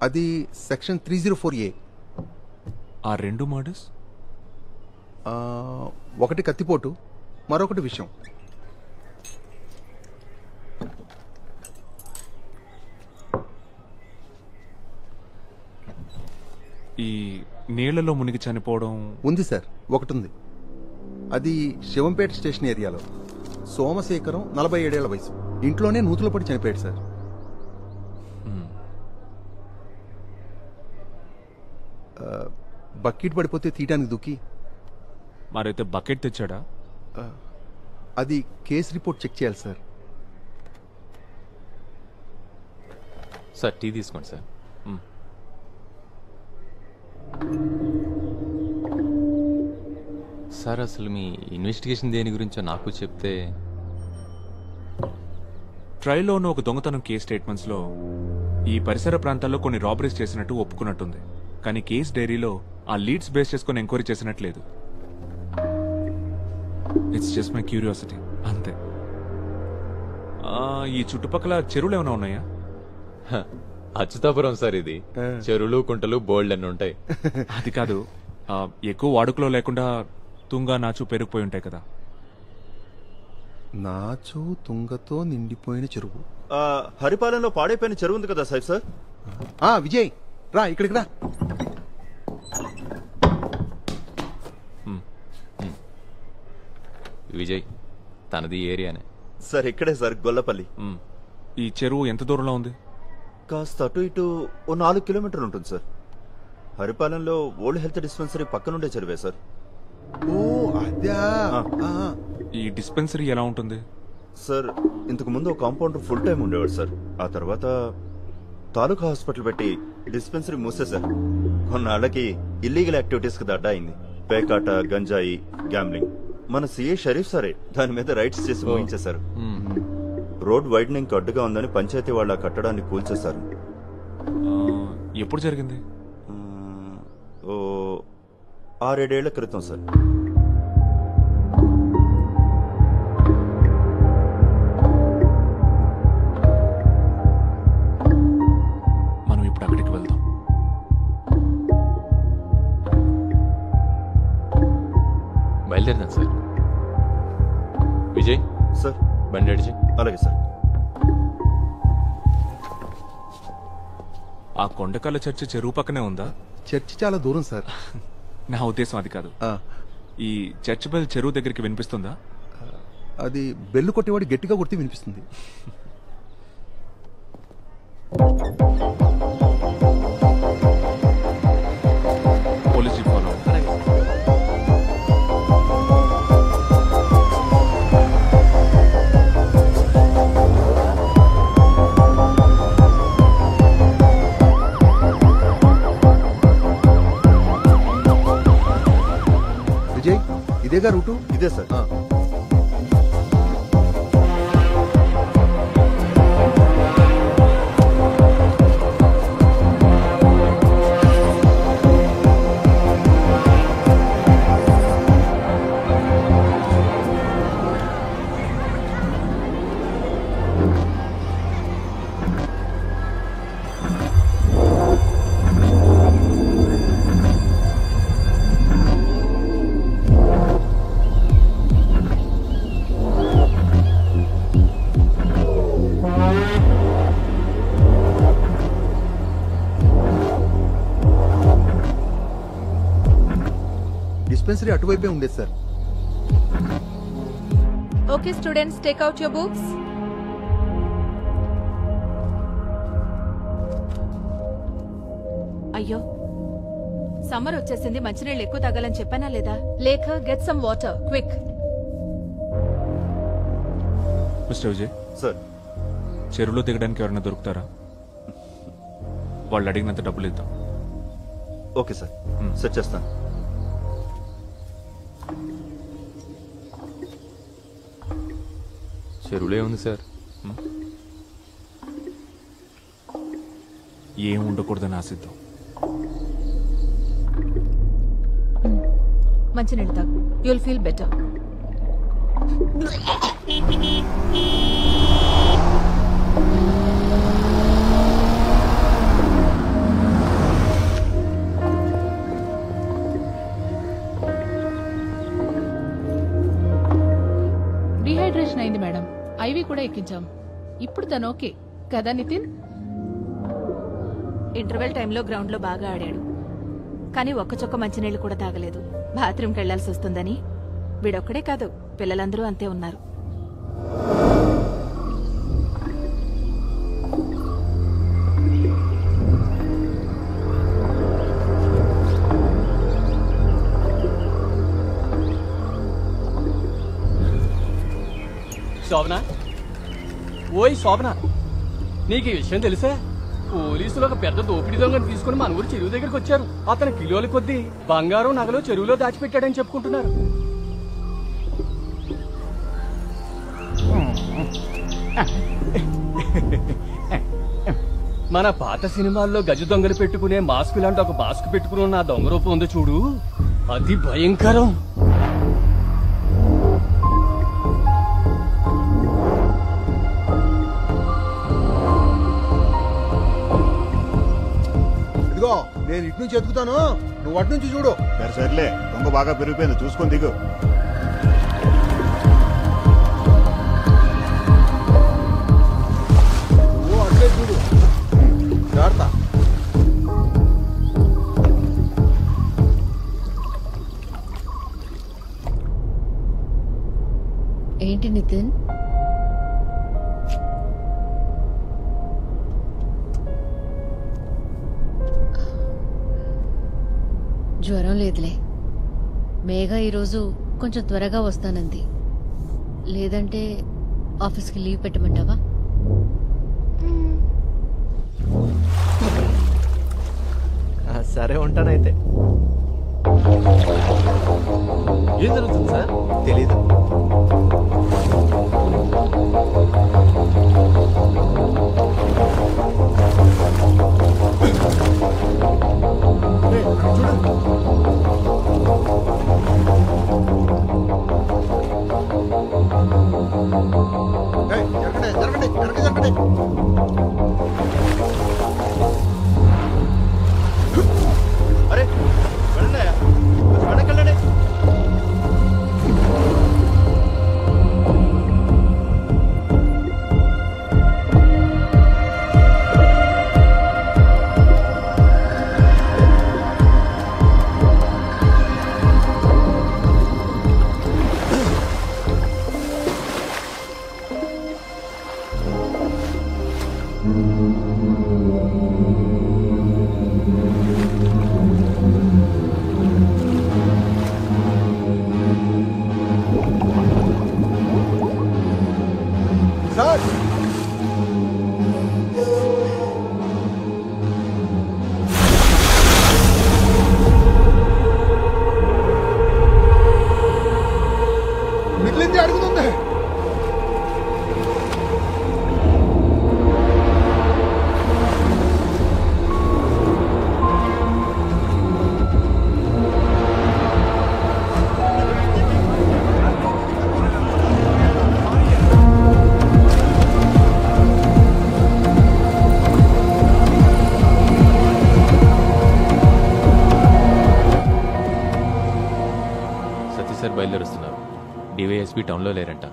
అది సెక్షన్ 304A. ఆ 2 మర్డర్స్? ఒకటి కత్తిపోటు, మరొకటి విషయం. ఈ నీళ్లలో మునిగి చనిపోవడం ఉంది సార్, ఒకటి ఉంది. అది శివంపేట స్టేషన్ ఏరియాలో. సోమశేఖరం 47 ఏళ్ల వయసు. ఇంట్లోనే నూతులో పడి చనిపోయాడు సార్. బకెట్ పడిపోతే తీయటానికి దుక్కి. మరైతే బకెట్ తెచ్చాడా? అది కేసు రిపోర్ట్ చెక్ చేయాలి సార్. సార్ టీ తీసుకోండి సార్. సార్ అసలు మీ ఇన్వెస్టిగేషన్ దేని గురించో నాకు చెప్తే. ట్రయల్లో ఉన్న ఒక దొంగతనం కేస్ స్టేట్మెంట్స్లో ఈ పరిసర ప్రాంతాల్లో కొన్ని రాబరీస్ చేసినట్టు ఒప్పుకున్నట్టుంది. కానీ కేస్ డైరీలో ఆ లీడ్స్ బేస్ చేసుకొని ఎంక్వైరీ చేసినట్లేదు. ఇట్స్ జస్ట్ మై క్యూరియాసిటీ అంతే. ఈ చుట్టుపక్కల చెరువులు ఏమైనా ఉన్నాయా? అచ్యుతాపురం సార్ ఇది. చెరువులు కుంటలు బోల్డ్ అన్ని ఉంటాయి. అది కాదు, ఎక్కువ వాడుకలో లేకుండా తుంగ నాచు పెరిగిపోయి ఉంటాయి కదా. నాచు తుంగతో నిండిపోయిన చెరువు. హరిపాలెంలో పాడైపోయిన చెరువు ఉంది కదా సార్. విజయ్ రా ఇక్కడికి రా. విజయ్ తనది ఏరియానే సార్. ఇక్కడే సార్, గొల్లపల్లి. ఈ చెరువు ఎంత దూరంలో ఉంది? కాస్త అటు ఇటు ఓ 4 కిలోమీటర్లు ఉంటుంది సార్. హరిపాలెంలో ఓల్డ్ హెల్త్ డిస్పెన్సరీ పక్కనుండే చెరువే సార్. ఓ అదా. ఈ డిస్పెన్సరీ ఎలా ఉంటుంది సార్? ఇంతకు ముందు ఒక కాంపౌండర్ ఫుల్ టైం ఉండేవాడు సార్. ఆ తర్వాత తాలూకా హాస్పిటల్ పెట్టి డిస్పెన్సరీ మూసేశారు. కొన్నాళ్ళకి ఇల్లీగల్ యాక్టివిటీస్ కి దడ్డా అయింది. పేకాట, గంజాయి, గ్యాంబ్లింగ్. మన సీఏ షరీఫ్ సరే దాని మీద రైట్స్ చేసి ముగించేశారు. రోడ్ వైడనింగ్ అడ్డుగా ఉందని పంచాయతీ వాళ్ళ కట్టడాన్ని కూల్చేశారు. ఎప్పుడు జరిగింది? ఓ 6-7 ఏళ్ల క్రితం సార్. మనం ఇప్పుడు అక్కడికి వెళ్దాం. బయలుదేరదాం సార్. విజయ్ సార్ బండి అడిచి. అలాగే సార్. ఆ కొండకల్ల చర్చి చెరువు పక్కనే ఉందా? చర్చి చాలా దూరం సార్. నా ఉద్దేశం అది కాదు. ఈ చర్చ్ బెల్ చెరువు దగ్గరికి వినిపిస్తుందా? అది బెల్లు కొట్టేవాడు గట్టిగా కొడితే వినిపిస్తుంది. Police jeep follow. విజయ్ ఇదేగా రూటు? ఇదే సార్. డిస్పెన్సరీ అటువైపే ఉండేది sir. Okay students, take out your books. అయ్యో, సమ్మర్ వచ్చేసింది. మంచినీళ్ళు ఎక్కువ తాగాలని చెప్పానా లేదా? లేక get some water quick. Mister Vijay sir, చెరువులో దిగడానికి ఎవరైనా దొరుకుతారా? వాళ్ళు అడిగినంత డబ్బులు ఇద్దాం. ఓకే సార్, సెట్ చేస్తాను. చెరువులే ఉంది సార్. ఏం ఉండకూడదని ఆశిద్దాం. మంచినీళ్ళు తాగు, యుల్ ఫీల్ బెటర్. డీహైడ్రేషన్ అయింది మేడం. ఐవి కూడా ఎక్కించాం. ఇప్పుడు తను ఓకే కదా నితిన్? ఇంటర్వెల్ టైంలో గ్రౌండ్ లో బాగా ఆడాడు, కానీ ఒక్క చొక్క మంచినీళ్ళు కూడా తాగలేదు. బాత్రూమ్కి వెళ్లాల్సి వస్తుందని. వీడొక్కడే కాదు, పిల్లలందరూ అంతే ఉన్నారు. శోభన, ఓయ్ శోభన, నీకు ఈ విషయం తెలుసా? పోలీసులు ఒక పెద్ద దోపిడీ దొంగను తీసుకుని మన ఊరు చెరువు దగ్గరికి వచ్చారు. అతను కిలోల కొద్దీ బంగారం నగలు చెరువులో దాచిపెట్టాడని చెప్పుకుంటున్నారు. మన పాత సినిమాల్లో గజ దొంగలు పెట్టుకునే మాస్క్ లాంటి ఒక మాస్క్ పెట్టుకుని ఉన్న ఆ దొంగ రూపం ఉందో చూడు, అది భయంకరం. ఇదిగో నేను ఇటు నుంచి ఎదుగుతాను, నువ్వు అటు నుంచి చూడు. సర్లే, దొంగ బాగా పెరిగిపోయింది, చూసుకొని దిగు. ఓ అట్లే చూడు, జాగ్రత్త. ఏంటి నితిన్, జ్వరం లేదులే. మేఘ ఈరోజు కొంచెం త్వరగా వస్తానంది. లేదంటే ఆఫీస్కి లీవ్ పెట్టమంటావా? సరే ఉంటానైతే. ఏం జరుగుతుంది సార్? తెలీదు. అరే వెళ్ళండి, వెనకెళ్ళండి. సార్ మిగిలింది అడుగుతుంది. సతీష్ సార్ బయలుదేరుస్తున్నారు. డివైఎస్పీ టౌన్లో లేరంట.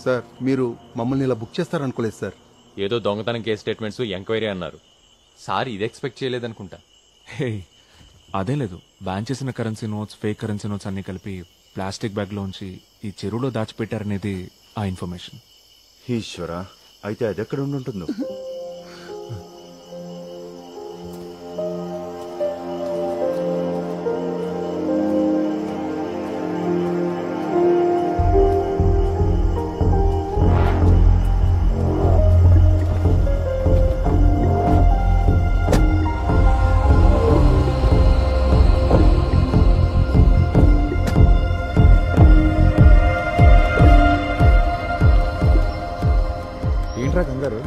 సార్ మీరు మమ్మల్ని ఇలా బుక్ చేస్తారనుకోలేదు సార్. ఏదో దొంగతనం కేసు స్టేట్మెంట్స్ ఎంక్వైరీ అన్నారు. సార్ ఇది ఎక్స్పెక్ట్ చేయలేదనుకుంటా. హే, అదే లేదు. బ్యాన్ చేసిన currency notes, fake currency notes అన్ని కలిపి ప్లాస్టిక్ బ్యాగ్ లోంచి ఈ చెరువులో దాచిపెట్టారనేది ఆ ఇన్ఫర్మేషన్. ఈశ్వరా, అయితే అది ఎక్కడ ఉంటుందో. ఏంట్రా కంగారు?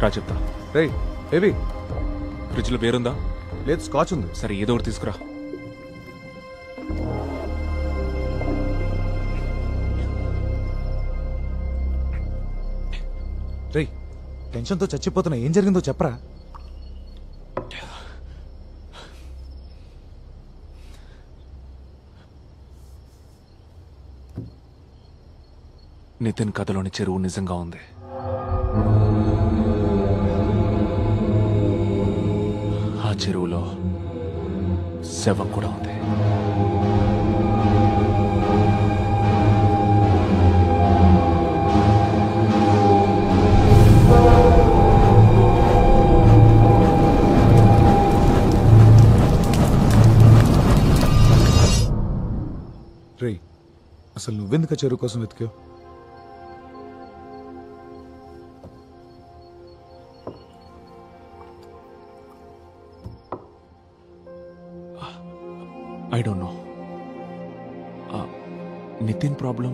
రా చెప్తా. రేయ్ బేబీ, ఫ్రిడ్జ్ లో బేరుందా? లేదు, స్కాచ్ ఉంది. సరే ఏదో ఒకటి తీసుకురా. రేయ్, టెన్షన్తో చచ్చిపోతున్నా, ఏం జరిగిందో చెప్పరా. నితిన్ కథలోని చెరువు నిజంగా ఉంది. ఆ చెరువులో శవం కూడా ఉంది. రేయ్, అసలు నువ్వెందుకు చెరువు కోసం వెతికావు? I don't know. Nitin problem,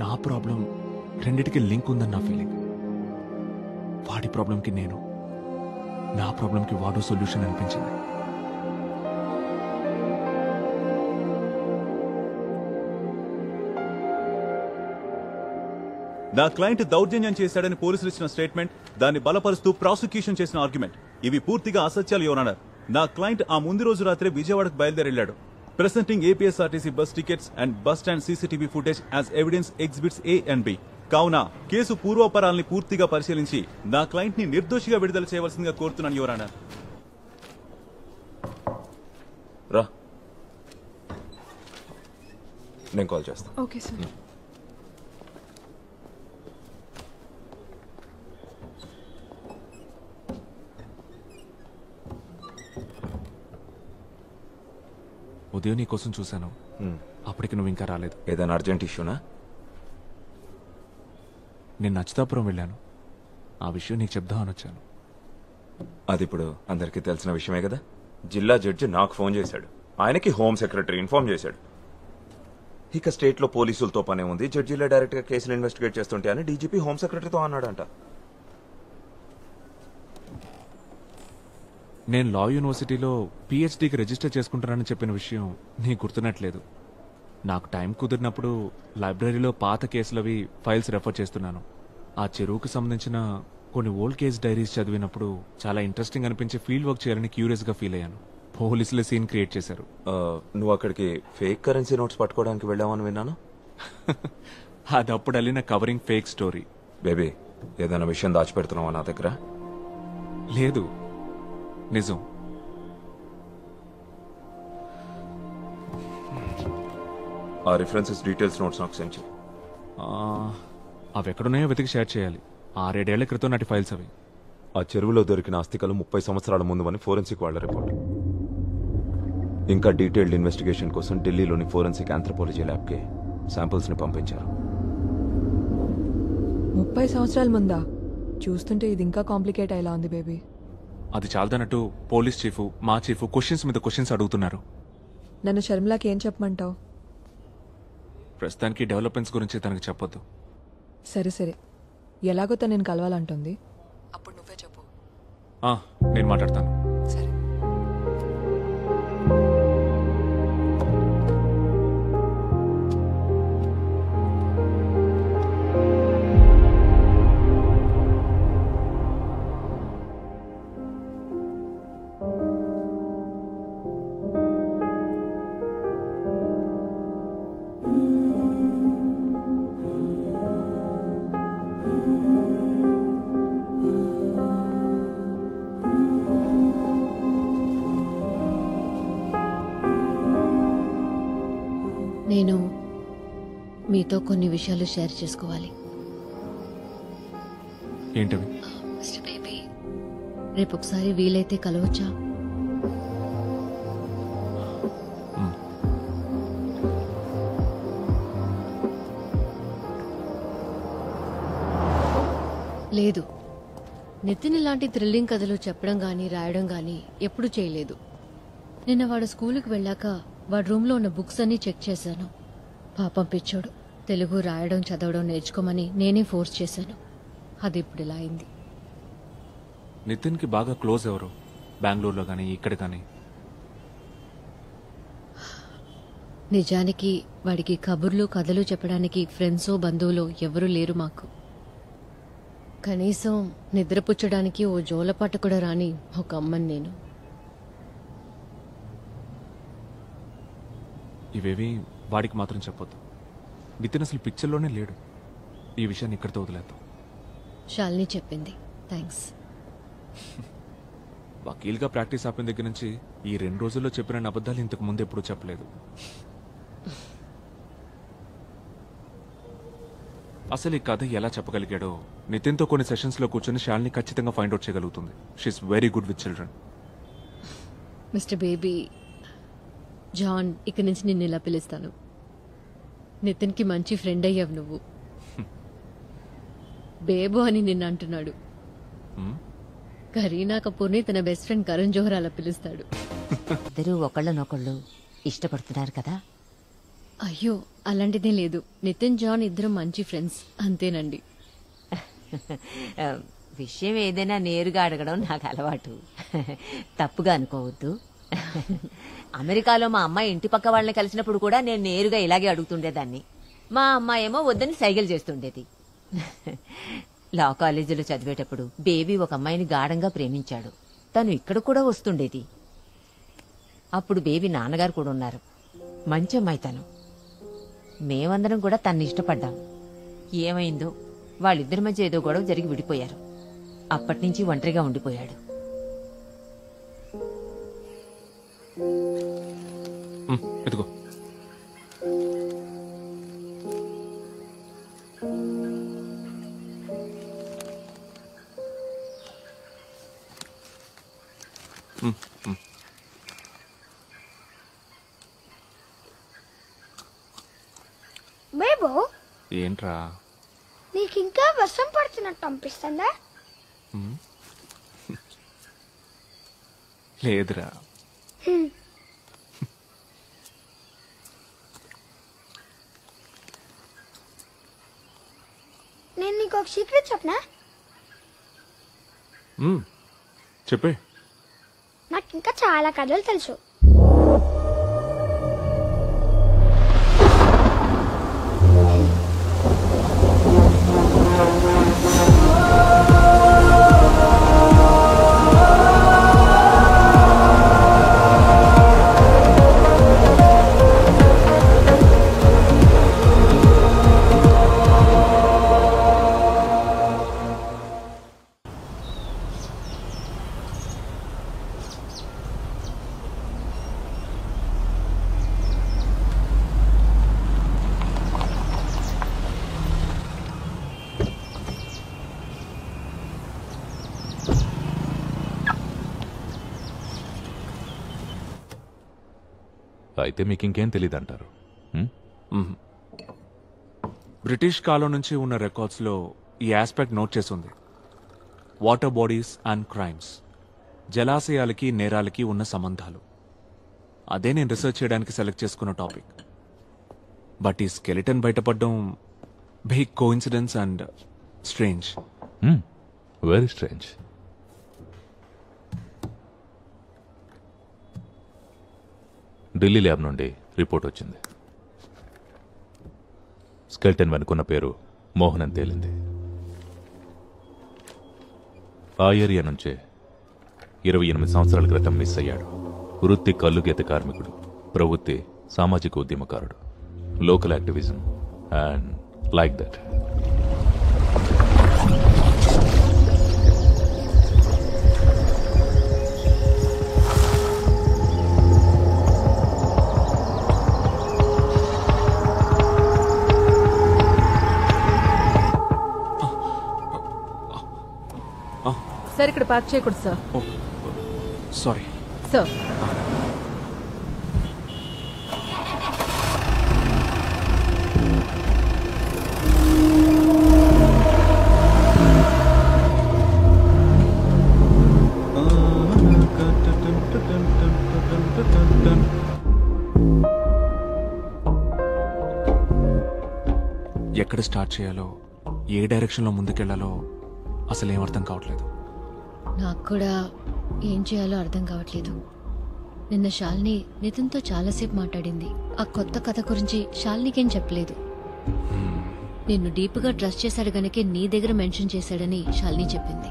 నా ప్రాబ్లం రెండిటికి లింక్ ఉందని నా ఫీలింగ్. వాడి ప్రాబ్లంకి నేను, నా ప్రాబ్లంకి వాడు సొల్యూషన్ అనిపించింది. నా క్లయింట్ దౌర్జన్యం చేశాడని పోలీసులు ఇచ్చిన స్టేట్మెంట్, దాన్ని బలపరుస్తూ ప్రాసిక్యూషన్ చేసిన ఆర్గ్యుమెంట్ ఇవి పూర్తిగా అసత్యాలు యువర్ ఆనర్. నా క్లయింట్ ఆ ముందు రోజు రాత్రి విజయవాడకు బయలుదేరెళ్లాడు. Presenting APSRTC bus tickets and bus stand CCTV footage as evidence exhibits A and B. కావున కేసు పూర్వాపరాల్ని పూర్తిగా పరిశీలించి నా క్లయింట్ ని నిర్దోషిగా విడుదల చేయవలసిందిగా కోరుతున్నాను యువర్ ఆనర్. రా, నేను కాల్ చేస్తాను. Okay sir. ఉదయం నీ కోసం చూశాను, అప్పటికి నువ్వు ఇంకా రాలేదు. ఏదైనా అర్జెంట్ ఇష్యూనా? నేను నచ్చితాపురం వెళ్ళాను, ఆ విషయం నీకు చెప్దామని వచ్చాను. అది ఇప్పుడు అందరికీ తెలిసిన విషయమే కదా. జిల్లా జడ్జి నాకు ఫోన్ చేశాడు, ఆయనకి హోమ్ సెక్రటరీ ఇన్ఫార్మ్ చేశాడు. ఇక స్టేట్ లో పోలీసులతో పనే ఉంది, జడ్జిలే డైరెక్ట్ గా కేసులు ఇన్వెస్టిగేట్ చేస్తుంటే అని డీజీపీ హోమ్ సెక్రటరీతో అన్నాడంట. నేను లా యూనివర్సిటీలో పిహెచ్డీకి రిజిస్టర్ చేసుకుంటానని చెప్పిన విషయం నీకు గుర్తున్నట్లేదు. నాకు టైం కుదిరినప్పుడు లైబ్రరీలో పాత కేసులవి ఫైల్స్ రెఫర్ చేస్తున్నాను. ఆ చెరువుకు సంబంధించిన కొన్ని ఓల్డ్ కేస్ డైరీస్ చదివినప్పుడు చాలా ఇంట్రెస్టింగ్ అనిపించి ఫీల్డ్ వర్క్ చేయాలని క్యూరియస్గా ఫీల్ అయ్యాను. పోలీసులే సీన్ క్రియేట్ చేశారు. నువ్వు అక్కడికి ఫేక్ కరెన్సీ నోట్స్ పట్టుకోవడానికి వెళ్ళావని విన్నాను. అది అప్పుడు వెళ్ళిన కవరింగ్ ఫేక్ స్టోరీ. బేబీ, ఏదైనా విషయం దాచిపెడుతున్నావా నా దగ్గర? లేదు, నిజం. ఆ రిఫరెన్సెస్ డీటెయిల్స్ నోట్స్ నాకు సెండ్ చేయి. అవి ఎక్కడున్నాయో వెతికి షేర్ చేయాలి. 6-7 ఏళ్ల క్రితం నాటి ఫైల్స్ అవి. ఆ చెరువులో దొరికిన అస్థికలు 30 సంవత్సరాల ముందువని ఫోరెన్సిక్ వాళ్ళ రిపోర్ట్. ఇంకా డీటెయిల్డ్ ఇన్వెస్టిగేషన్ కోసం ఢిల్లీలోని ఫోరెన్సిక్ ఆంథ్రోపాలజీ ల్యాబ్కి శాంపిల్స్ని పంపించారు. 30 సంవత్సరాల ముందా? చూస్తుంటే ఇది ఇంకా కాంప్లికేట్ అయ్యేలా ఉంది బేబీ. అది చాలదన్నట్టు పోలీస్ చీఫ్, మా చీఫ్ క్వశ్చన్స్ మీద క్వశ్చన్స్ అడుగుతున్నారు. నన్ను షర్మిలాకి ఏం చెప్పమంటావు? ప్రస్తుతానికి డెవలప్మెంట్స్ గురించి తనకు చెప్పొద్దు. సరే సరే, ఎలాగో తను నేను కలవాలంటుంది, అప్పుడు నువ్వే చెప్పు. నేను మాట్లాడతాను. సరే. నేను మీతో కొన్ని విషయాలు షేర్ చేసుకోవాలి. ఏంటవి? మిస్టర్ బేబీ, రేపు ఒకసారి వీలైతే కలవచ్చా? లేదు, నితిన్ ఇలాంటి థ్రిల్లింగ్ కథలు చెప్పడం గానీ రాయడం గానీ ఎప్పుడూ చేయలేదు. నిన్న వాడు స్కూలుకి వెళ్ళాక వాడి రూమ్లో ఉన్న బుక్స్ అన్నీ చెక్ చేశాను. పాపం పిచ్చోడు, తెలుగు రాయడం చదవడం నేర్చుకోమని నేనే ఫోర్స్ చేశాను. అది ఇప్పుడు ఇలా అయింది. నితిన్కి బాగా క్లోజ్ ఎవరు? బెంగళూరులో కానీ ఇక్కడ కానీ? నిజానికి వాడికి కబుర్లు కథలు చెప్పడానికి ఫ్రెండ్సో బంధువులో ఎవరూ లేరు మాకు. కనీసం నిద్రపుచ్చడానికి ఓ జోలపాట కూడా రాని ఒక అమ్మని నేను. ఇవేవి వాడికి మాత్రం చెప్పొద్దు. నితిన్ అసలు పిక్చర్లోనే లేడు. ఈ విషయాన్ని ఇక్కడితో వదిలేద్దాం. శాలిని చెప్పింది, థ్యాంక్స్. వకీల్గా ప్రాక్టీస్ ఆపిన దగ్గర నుంచి ఈ 2 రోజుల్లో చెప్పిన అబద్ధాలు ఇంతకు ముందు ఎప్పుడూ చెప్పలేదు. అసలు ఈ కథ ఎలా చెప్పగలిగాడో నితిన్తో కొన్ని సెషన్స్లో కూర్చొని శాలిని ఖచ్చితంగా ఫైండ్ అవుట్ చేయగలుగుతుంది. She is very good with children. Mister baby, John ఇక్కడి నుంచి నిన్ను ఇలా పిలుస్తాను. నితిన్కి మంచి ఫ్రెండ్ అయ్యావు నువ్వు. బేబో అని నిన్ను అంటున్నాడు. కరీనా కపూర్ని తన బెస్ట్ ఫ్రెండ్ కరణ్ జోహర్ అలా పిలుస్తాడు. ఇద్దరు ఒకళ్ళనొకళ్ళు ఇష్టపడుతున్నారు కదా? అయ్యో అలాంటిదే లేదు. నితిన్ జాన్ ఇద్దరం మంచి ఫ్రెండ్స్ అంతేనండి. విషయం ఏదైనా నేరుగా అడగడం నాకు అలవాటు. తప్పుగా అనుకోవద్దు. అమెరికాలో మా అమ్మాయి ఇంటి పక్క వాళ్ళని కలిసినప్పుడు కూడా నేను నేరుగా ఇలాగే అడుగుతుండేదాన్ని. మా అమ్మాయి ఏమో వద్దని సైగలు చేస్తుండేది. లా కాలేజీలో చదివేటప్పుడు బేబీ ఒక అమ్మాయిని గాఢంగా ప్రేమించాడు. తను ఇక్కడ కూడా వస్తుండేది. అప్పుడు బేబీ నాన్నగారు కూడా ఉన్నారు. మంచి అమ్మాయి తను. మేమందరం కూడా తన్ని ఇష్టపడ్డాం. ఏమైందో వాళ్ళిద్దరి మధ్య ఏదో గొడవ జరిగి విడిపోయారు. అప్పటినుంచి ఒంటరిగా ఉండిపోయాడు. ఎదుగో. బేబో ఏంట్రా? నీకు ఇంకా వర్షం పడుతున్నట్టు అనిపిస్తుందా? లేదురా. నేను నీకు ఒక సీక్రెట్ చెప్పనా? చెప్పే. నాకు ఇంకా చాలా కథలు తెలుసు. అయితే మీకు ఇంకేం తెలియదు అంటారు? బ్రిటిష్ కాలం నుంచి ఉన్న రికార్డ్స్లో ఈ ఆస్పెక్ట్ నోట్ చేసి ఉంది. వాటర్ బాడీస్ అండ్ క్రైమ్స్, జలాశయాలకి నేరాలకి ఉన్న సంబంధాలు. అదే నేను రీసెర్చ్ చేయడానికి సెలెక్ట్ చేసుకున్న టాపిక్. బట్ ఈ స్కెలిటన్ బయటపడడం big coincidence and strange. Very strange. Delhi lab నుండి రిపోర్ట్ వచ్చింది. స్కెల్టన్ వెనుకున్న పేరు మోహన్ అని తేలింది. ఆ ఏరియా నుంచే 28 సంవత్సరాల క్రితం మిస్ అయ్యాడు. వృత్తి కల్లుగీత కార్మికుడు, ప్రవృత్తి సామాజిక ఉద్యమకారుడు. Local activism and like that. Sir ఇక్కడ పార్క్ చేయకూడదు సార్. Sorry sir. ఎక్కడ స్టార్ట్ చేయాలో, ఏ డైరెక్షన్లో ముందుకెళ్లాలో అసలు ఏం అర్థం కావట్లేదు. నాకు కూడా ఏం చేయాలో అర్థం కావట్లేదు. నిన్న శాలిని నితిన్తో చాలాసేపు మాట్లాడింది. ఆ కొత్త కథ గురించి శాలినికేం చెప్పలేదు. నిన్ను డీప్గా ట్రస్ట్ చేశాడు గనకే నీ దగ్గర మెన్షన్ చేశాడని శాలిని చెప్పింది.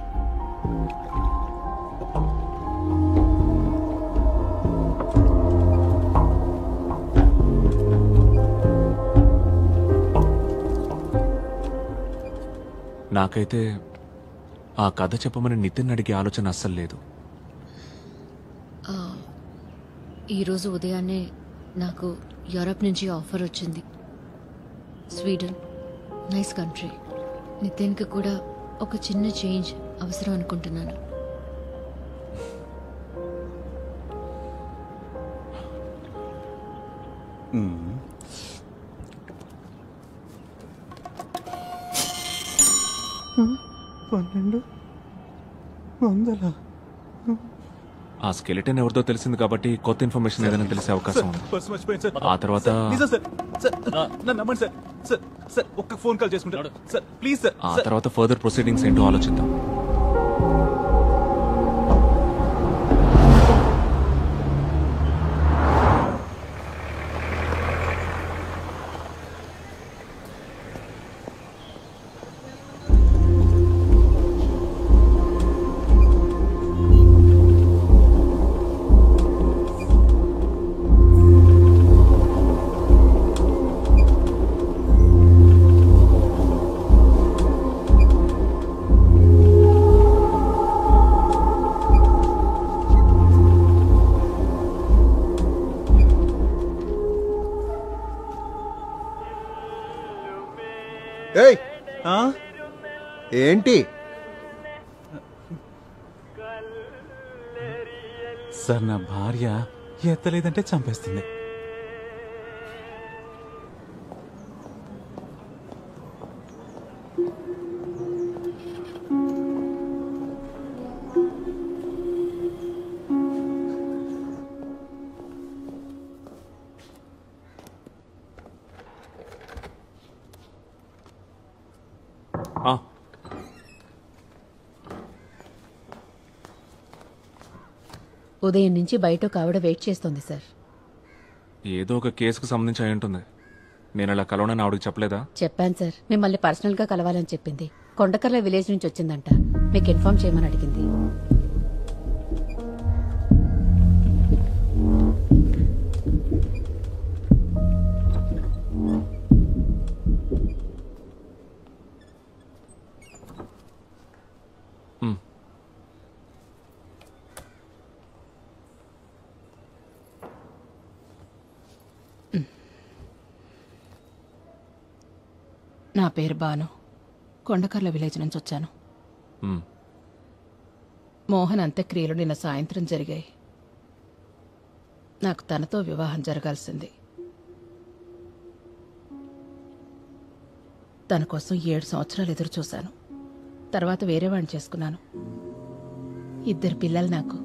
నాకైతే ఆ కథ చెప్పమని నితిన్ అడిగే ఆలోచన అస్సలు లేదు. ఈరోజు ఉదయాన్నే నాకు యూరప్ నుంచి ఆఫర్ వచ్చింది. Sweden nice country. నితిన్కి కూడా ఒక చిన్న చేంజ్ అవసరం అనుకుంటున్నాను. ఆ స్కెలిటన్ ఎవరితో తెలిసింది కాబట్టి కొత్త ఇన్ఫర్మేషన్ ఏదైనా తెలిసే అవకాశం ఉంది. పర్సు మర్చిపోయాను సార్. ఆ తర్వాత నిజం సార్. సార్ నన్ను నమ్మండి సార్. సార్ సార్ ఒక్క ఫోన్ కాల్ చేసుకుంటాడు సార్, ప్లీజ్ సార్. ఆ తర్వాత ఫర్దర్ ప్రొసీడింగ్స్ ఏంటో ఆలోచిద్దాం. ఏయ్ ఏంటి సార్ నా భార్య ఎత్తలేదంటే చంపేస్తుంది. ఉదయం నుంచి బయట ఒక ఆవిడ వెయిట్ చేస్తోంది సార్. ఏదో ఒక కేసుకు సంబంధించి అయి ఉంటుంది. నేను అలా కలవనని ఆవిడకి చెప్పలేదా? చెప్పాను సార్, మిమ్మల్ని పర్సనల్ గా కలవాలని చెప్పింది. కొండకర్ల విలేజ్ నుంచి వచ్చిందంట, మీకు ఇన్ఫార్మ్ చేయమని అడిగింది. నా పేరు బాను, కొండకర్ల విలేజ్ నుంచి వచ్చాను. మోహన్ అంత్యక్రియలు నిన్న సాయంత్రం జరిగాయి. నాకు తనతో వివాహం జరగాల్సింది. తన కోసం 7 సంవత్సరాలు ఎదురు చూశాను. తర్వాత వేరే వాడిని చేసుకున్నాను. 2 పిల్లలు నాకు.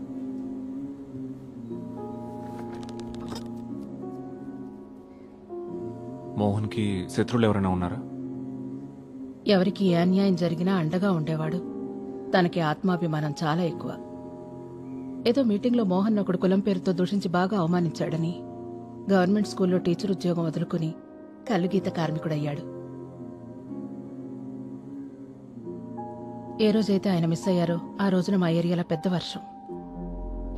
మోహన్కి శత్రువులు ఎవరైనా ఉన్నారా? ఎవరికి ఏ అన్యాయం జరిగినా అండగా ఉండేవాడు. తనకి ఆత్మాభిమానం చాలా ఎక్కువ. ఏదో మీటింగ్లో మోహన్ ఒకడు కులం పేరుతో దూషించి బాగా అవమానించాడని గవర్నమెంట్ స్కూల్లో టీచర్ ఉద్యోగం వదులుకుని కల్లుగీత కార్మికుడయ్యాడు. ఏ రోజైతే ఆయన మిస్ అయ్యారో ఆ రోజున మా ఏరియాలో పెద్ద వర్షం.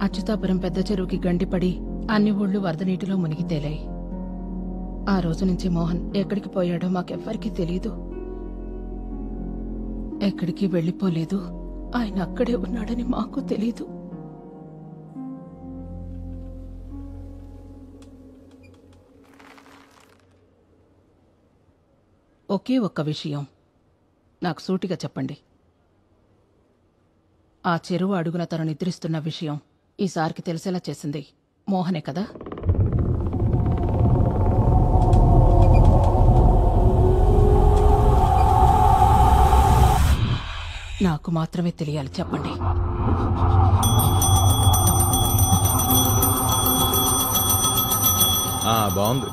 అచ్యుతాపురం పెద్ద చెరువుకి గండిపడి అన్ని ఊళ్ళు వరద నీటిలో మునిగి తేలాయి. ఆ రోజు నుంచి మోహన్ ఎక్కడికి పోయాడో మాకెవ్వరికీ తెలీదు. ఎక్కడికి వెళ్ళిపోలేదు. ఆయన అక్కడే ఉన్నాడని మాకు తెలీదు. ఒకే ఒక్క విషయం నాకు సూటిగా చెప్పండి. ఆ చెరువు అడుగున తను నిద్రిస్తున్న విషయం ఈసారికి తెలిసేలా చేసింది మోహనే కదా? నాకు మాత్రమే తెలియాలి, చెప్పండి. బాగుంది.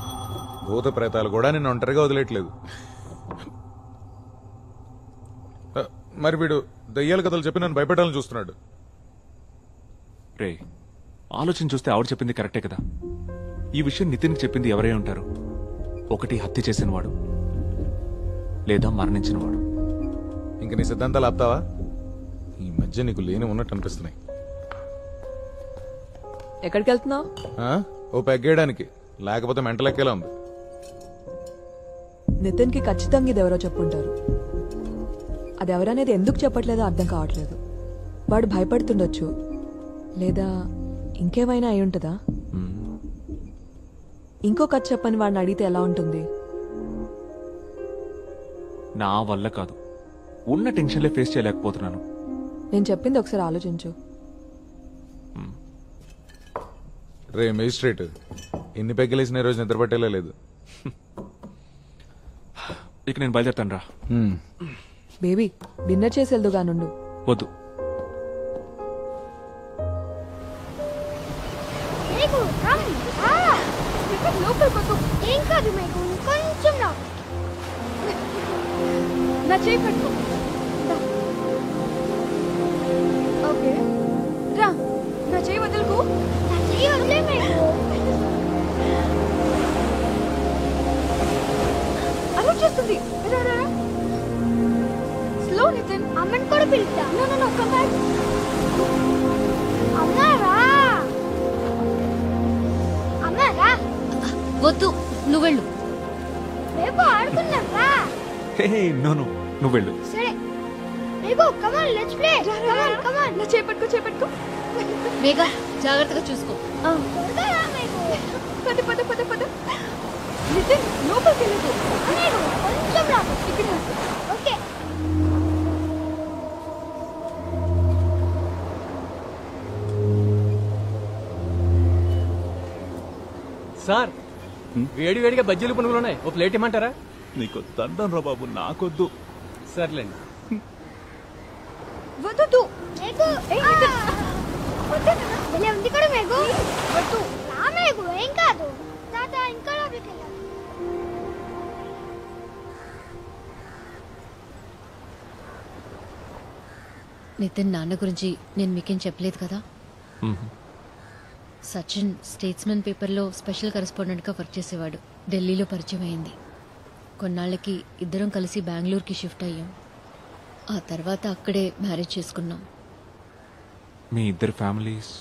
భూత ప్రేతాలు కూడా నిన్ను ఒంటరిగా వదిలేట్లేదు. మరి వీడు దయ్యాల కథలు చెప్పి నన్ను భయపెట్టాలని చూస్తున్నాడు. రే, ఆలోచన చూస్తే ఆవిడ చెప్పింది కరెక్టే కదా. ఈ విషయం నితిన్కి చెప్పింది ఎవరై ఉంటారు? ఒకటి హత్య చేసినవాడు, లేదా మరణించినవాడు. ఇంక నీ సిద్ధాంతాలు ఆపుతావా? ఈ మధ్య నీకు లేని ఉన్నట్టు అనిపిస్తున్నాయి. ఎక్కడికి వెళ్తున్నావు? ఓ పెగ్గేయడానికి, లేకపోతే మెంటలెక్కేలా ఉంది. నితిన్కి ఖచ్చితంగా ఇది ఎవరో చెప్పుంటారు. అది ఎవరనేది ఎందుకు చెప్పట్లేదో అర్థం కావట్లేదు. వాడు భయపడుతుండొచ్చు, లేదా ఇంకేమైనా అయి ఉంటుందా? ఇంకో కథ చెప్పని వాడిని అడిగితే ఎలా ఉంటుంది? నా వల్ల కాదు, ఉన్న టెన్షన్లే ఫేస్ చేయలేకపోతున్నాను. నేను చెప్పింది ఒకసారి ఆలోచించు. రే మేజిస్ట్రేట్, ఎన్ని పెగ్గలేసిన రోజు నిద్రపట్టేలా లేదు. ఇక నేను బయలుదేరుతాను రా. బేబీ, డిన్నర్ చేసి వెళ్దుగా నుండు. వద్దు, లోపలికి ఏం కాదు మీకు కొంచెం రా నా చేయి పట్టుకో ఓకే రా నా చేయి వదులుకో నా చెయ్యి వదిలే మీకు అలా చేస్తుంది రా రా స్లో నితిన్ అమ్మని కూడా పిలుస్తా no no no come back అమ్మా రా అమ్మా రా వద్దు నువ్వు వెళ్ళు రేపు ఆడుకుందాం రా నో నువ్వు వెళ్ళు. సరే రేపు కమాన్ లెట్స్ ప్లే కమాన్ కమాన్ నా చేయి పట్టుకో మేఘా జాగ్రత్తగా చూసుకో. త్వరగా రా మీకు పద పద పద పద నితిన్ లోపలికి వెళ్ళదు అనేరు కొంచెం రా ఇక్కడ ఓకే సార్ వేడి వేడిగా బజ్జీలు పునుగులు ఉన్నాయి, ఓ ప్లేట్ ఇమ్మంటారా? నీకు దండం రా బాబు, నాకొద్దు. సర్లేండి. వద్దు మేఘు భలే ఉంది కూడా మేఘు వద్దు రా మేఘు ఏం కాదు తాత ఇంకా లోపలికి వెళ్ళాలి. నితిన్ నాన్న గురించి నేను మీకేం చెప్పలేదు కదా. సచిన్ స్టేట్స్మెన్ పేపర్లో స్పెషల్ కరెస్పాండెంట్గా వర్క్ చేసేవాడు. ఢిల్లీలో పరిచయం అయింది. కొన్నాళ్ళకి ఇద్దరం కలిసి బెంగళూరుకి షిఫ్ట్ అయ్యాం. ఆ తర్వాత అక్కడే మ్యారేజ్ చేసుకున్నాం. మీ ఇద్దరు ఫ్యామిలీస్?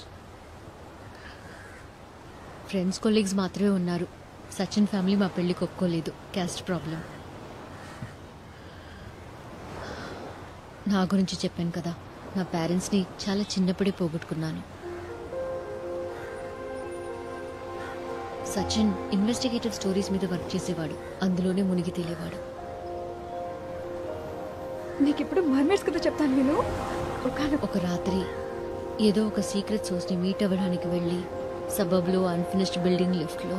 ఫ్రెండ్స్ కొలీగ్స్ మాత్రమే ఉన్నారు. సచిన్ ఫ్యామిలీ మా పెళ్లికి ఒప్పుకోలేదు, క్యాస్ట్ ప్రాబ్లం. నా గురించి చెప్పాను కదా, నా పేరెంట్స్ని చాలా చిన్నప్పుడే పోగొట్టుకున్నాను. సచిన్ ఇన్వెస్టిగేటివ్ స్టోరీస్ మీద వర్క్ చేసేవాడు, అందులోనే మునిగి తేలేవాడు. నీకిప్పుడు మర్మర్స్ కథ చెప్తాను నేను. ఒక రాత్రి ఏదో ఒక సీక్రెట్ సోర్స్ని మీట్ అవ్వడానికి వెళ్ళి సబబ్లో అన్ఫినిష్డ్ బిల్డింగ్ లిఫ్ట్లో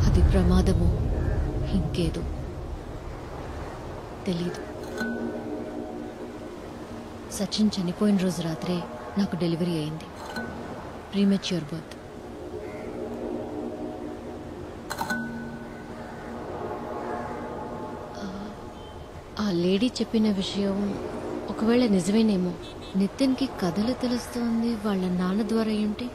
అది ప్రమాదమో ఇంకేదో తెలీదు. సచిన్ చనిపోయిన రోజు రాత్రే నాకు డెలివరీ అయింది. Premature birth. ఆ లేడీ చెప్పిన విషయం ఒకవేళ నిజమేనేమో. నితిన్కి కథలు తెలుస్తోంది వాళ్ళ నాన్న ద్వారా ఏంటి?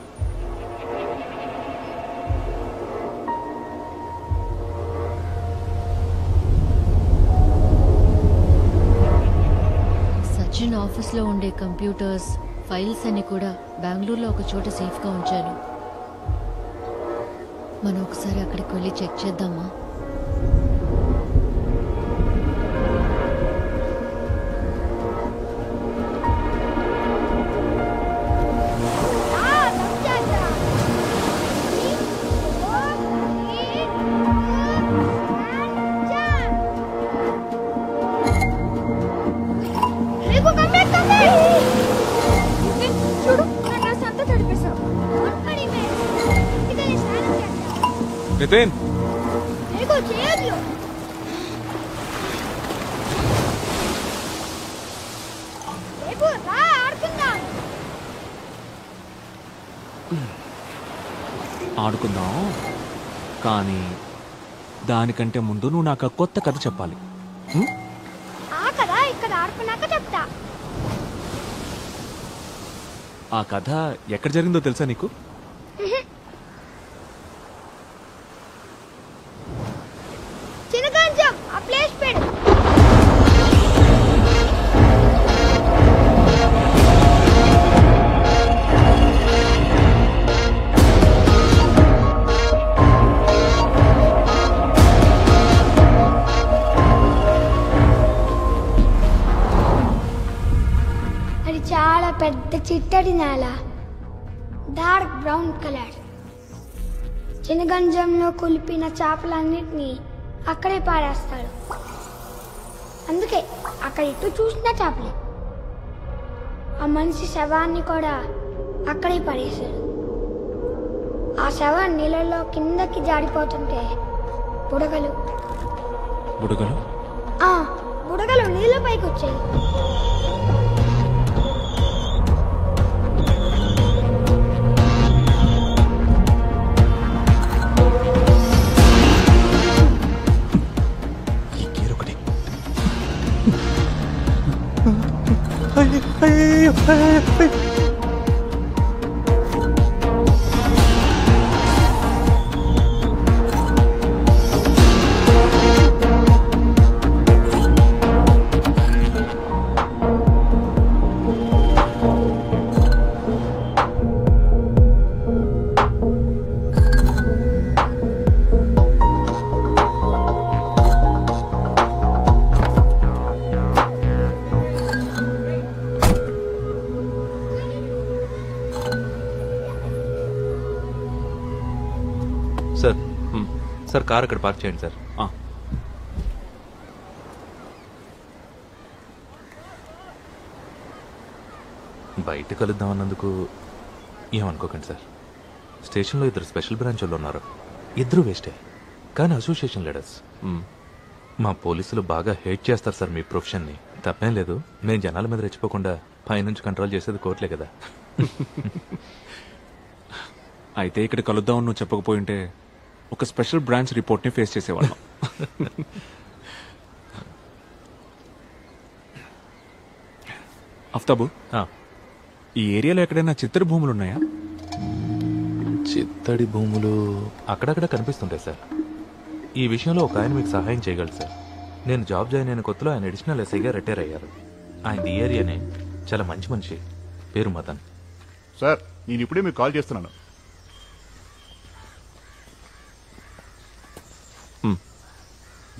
సచిన్ ఆఫీస్లో ఉండే కంప్యూటర్స్ ఫైల్స్ అన్ని కూడా బెంగళూరులో ఒక చోట సేఫ్గా ఉంచాను. మనం ఒకసారి అక్కడికి వెళ్ళి చెక్ చేద్దామా? చూడు నా డ్రెస్ అంతా తడిపేశావు. ఇంటికి స్నానం చేస్తా. నితిన్ మేఘు చేయొద్దు. మేఘు రా ఆడుకుందాం. ఆడుకుందాం, కానీ దానికంటే ముందు నువ్వు నాకు ఆ కొత్త కథ చెప్పాలి. ఆ కదా ఇక్కడ ఆడుకున్నాక చెప్తా. ఆ కథ ఎక్కడ జరిగిందో తెలుసా నీకు? చిన్నగంజం ఆ ప్లేస్ పెడు. అది చాలా పెద్ద చిట్టడి నేల, డార్క్ బ్రౌన్ కలర్. చిన్నగంజంలో కులిపిన చేపలన్నిటినీ అక్కడే పారేస్తాడు. అందుకే అక్కడ ఇటు చూసిన చేపలే. ఆ మనిషి శవాన్ని కూడా అక్కడే పడేశాడు. ఆ శవం నీళ్ళలో కిందకి జారిపోతుంటే బుడగలు బుడగలు బుడగలు నీళ్ళ పైకి వచ్చాయి. సార్ సార్ కార్ అక్కడ పార్క్ చేయండి సార్. బయట కలుద్దాం అన్నందుకు ఏమనుకోకండి సార్. స్టేషన్లో 2 స్పెషల్ బ్రాంచ్ వాళ్ళు ఉన్నారు. 2 వేస్టే, కానీ అసోసియేషన్ లీడర్స్. మా పోలీసులు బాగా హేట్ చేస్తారు సార్ మీ ప్రొఫెషన్ని. తప్పేం లేదు, నేను జనాల మీద రెచ్చిపోకుండా పైనుంచి కంట్రోల్ చేసేది కోర్టులే కదా. అయితే ఇక్కడ కలుద్దామని నువ్వు చెప్పకపోయింటే ఒక స్పెషల్ బ్రాంచ్ రిపోర్ట్ని ఫేస్ చేసేవాళ్ళం. అఫ్తాబు, ఈ ఏరియాలో ఎక్కడైనా చిత్తడి భూములు ఉన్నాయా? చిత్తడి భూములు అక్కడక్కడ కనిపిస్తుంటాయి సార్. ఈ విషయంలో ఒక ఆయన మీకు సహాయం చేయగలరు సార్. నేను జాబ్ జాయిన్ అయిన కొత్తలో ఆయన అడిషనల్ ఎస్ఐగా రిటైర్ అయ్యారు. ఆయన ఈ ఏరియానే, చాలా మంచి మనిషి, పేరు మదన్. సార్, నేను ఇప్పుడే మీకు కాల్ చేస్తున్నాను.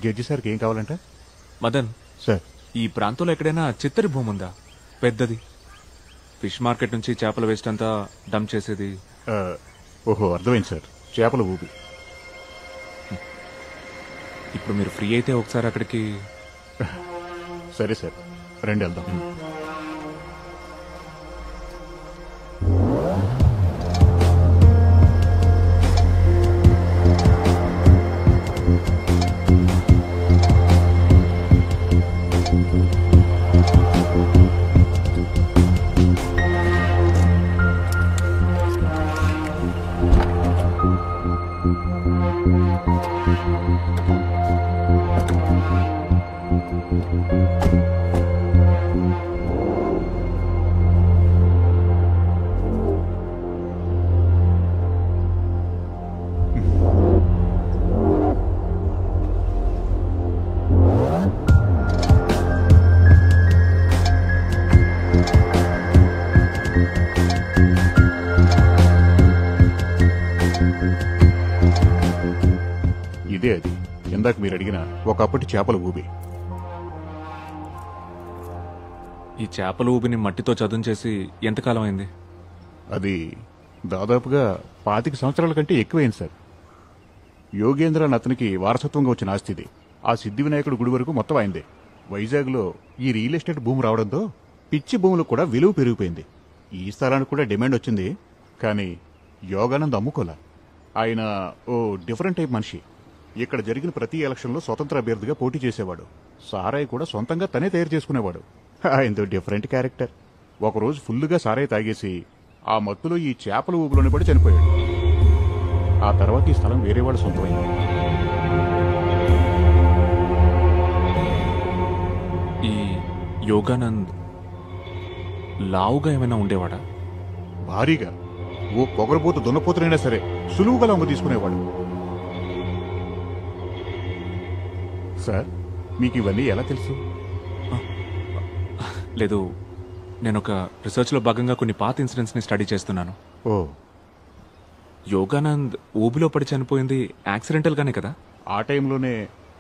జడ్జి సార్కి ఏం కావాలంటే? మదన్ సార్, ఈ ప్రాంతంలో ఎక్కడైనా చిత్తడి భూమి ఉందా పెద్దది? ఫిష్ మార్కెట్ నుంచి చేపల వేస్ట్ అంతా డంప్ చేసేది. ఓహో, అర్థమైంది సార్, చేపల ఊపి. ఇప్పుడు మీరు ఫ్రీ అయితే ఒకసారి అక్కడికి. సరే సార్, రండి వెళ్దాం. ఇదే అది ఇందాక మీరు అడిగిన ఒకప్పటి చేపల ఊబి. ఈ చేపల ఊబిని మట్టితో చదును చేసి ఎంతకాలం అయింది? అది దాదాపుగా 25 సంవత్సరాల కంటే ఎక్కువైంది సార్. యోగేంద్ర అని అతనికి వారసత్వంగా వచ్చిన ఆస్తి ఇది. ఆ సిద్ధి వినాయకుడు గుడి వరకు మొత్తం అయిందే. వైజాగ్లో ఈ రియల్ ఎస్టేట్ భూమి రావడంతో పిచ్చి భూములకు కూడా విలువ పెరిగిపోయింది. ఈ స్థలానికి కూడా డిమాండ్ వచ్చింది, కానీ యోగానంద్ అమ్ముకోలా. ఆయన ఓ డిఫరెంట్ టైప్ మనిషి. ఇక్కడ జరిగిన ప్రతి ఎలక్షన్లో స్వతంత్ర అభ్యర్థిగా పోటీ చేసేవాడు. సారాయి కూడా సొంతంగా తనే తయారు చేసుకునేవాడు. ఆయనతో డిఫరెంట్ క్యారెక్టర్. ఒకరోజు ఫుల్లుగా సారాయి తాగేసి ఆ మత్తులో ఈ చేపల ఊబిలోని పడి చనిపోయాడు. ఆ తర్వాత ఈ స్థలం వేరేవాడు సొంతమైంది. ఈ యోగానంద్ లావుగా ఏమైనా ఉండేవాడా? భారీగా. ఓ పొగరబోతు దున్నపోతునైనా సరే సులువుగా లొంగ తీసుకునేవాడు. సార్, మీకు ఇవన్నీ ఎలా తెలుసు? లేదు, నేను ఒక రీసెర్చ్లో భాగంగా కొన్ని పాత ఇన్సిడెంట్స్ని స్టడీ చేస్తున్నాను. ఓ, యోగానంద్ ఊబిలో పడి చనిపోయింది యాక్సిడెంటల్గానే కదా? ఆ టైంలోనే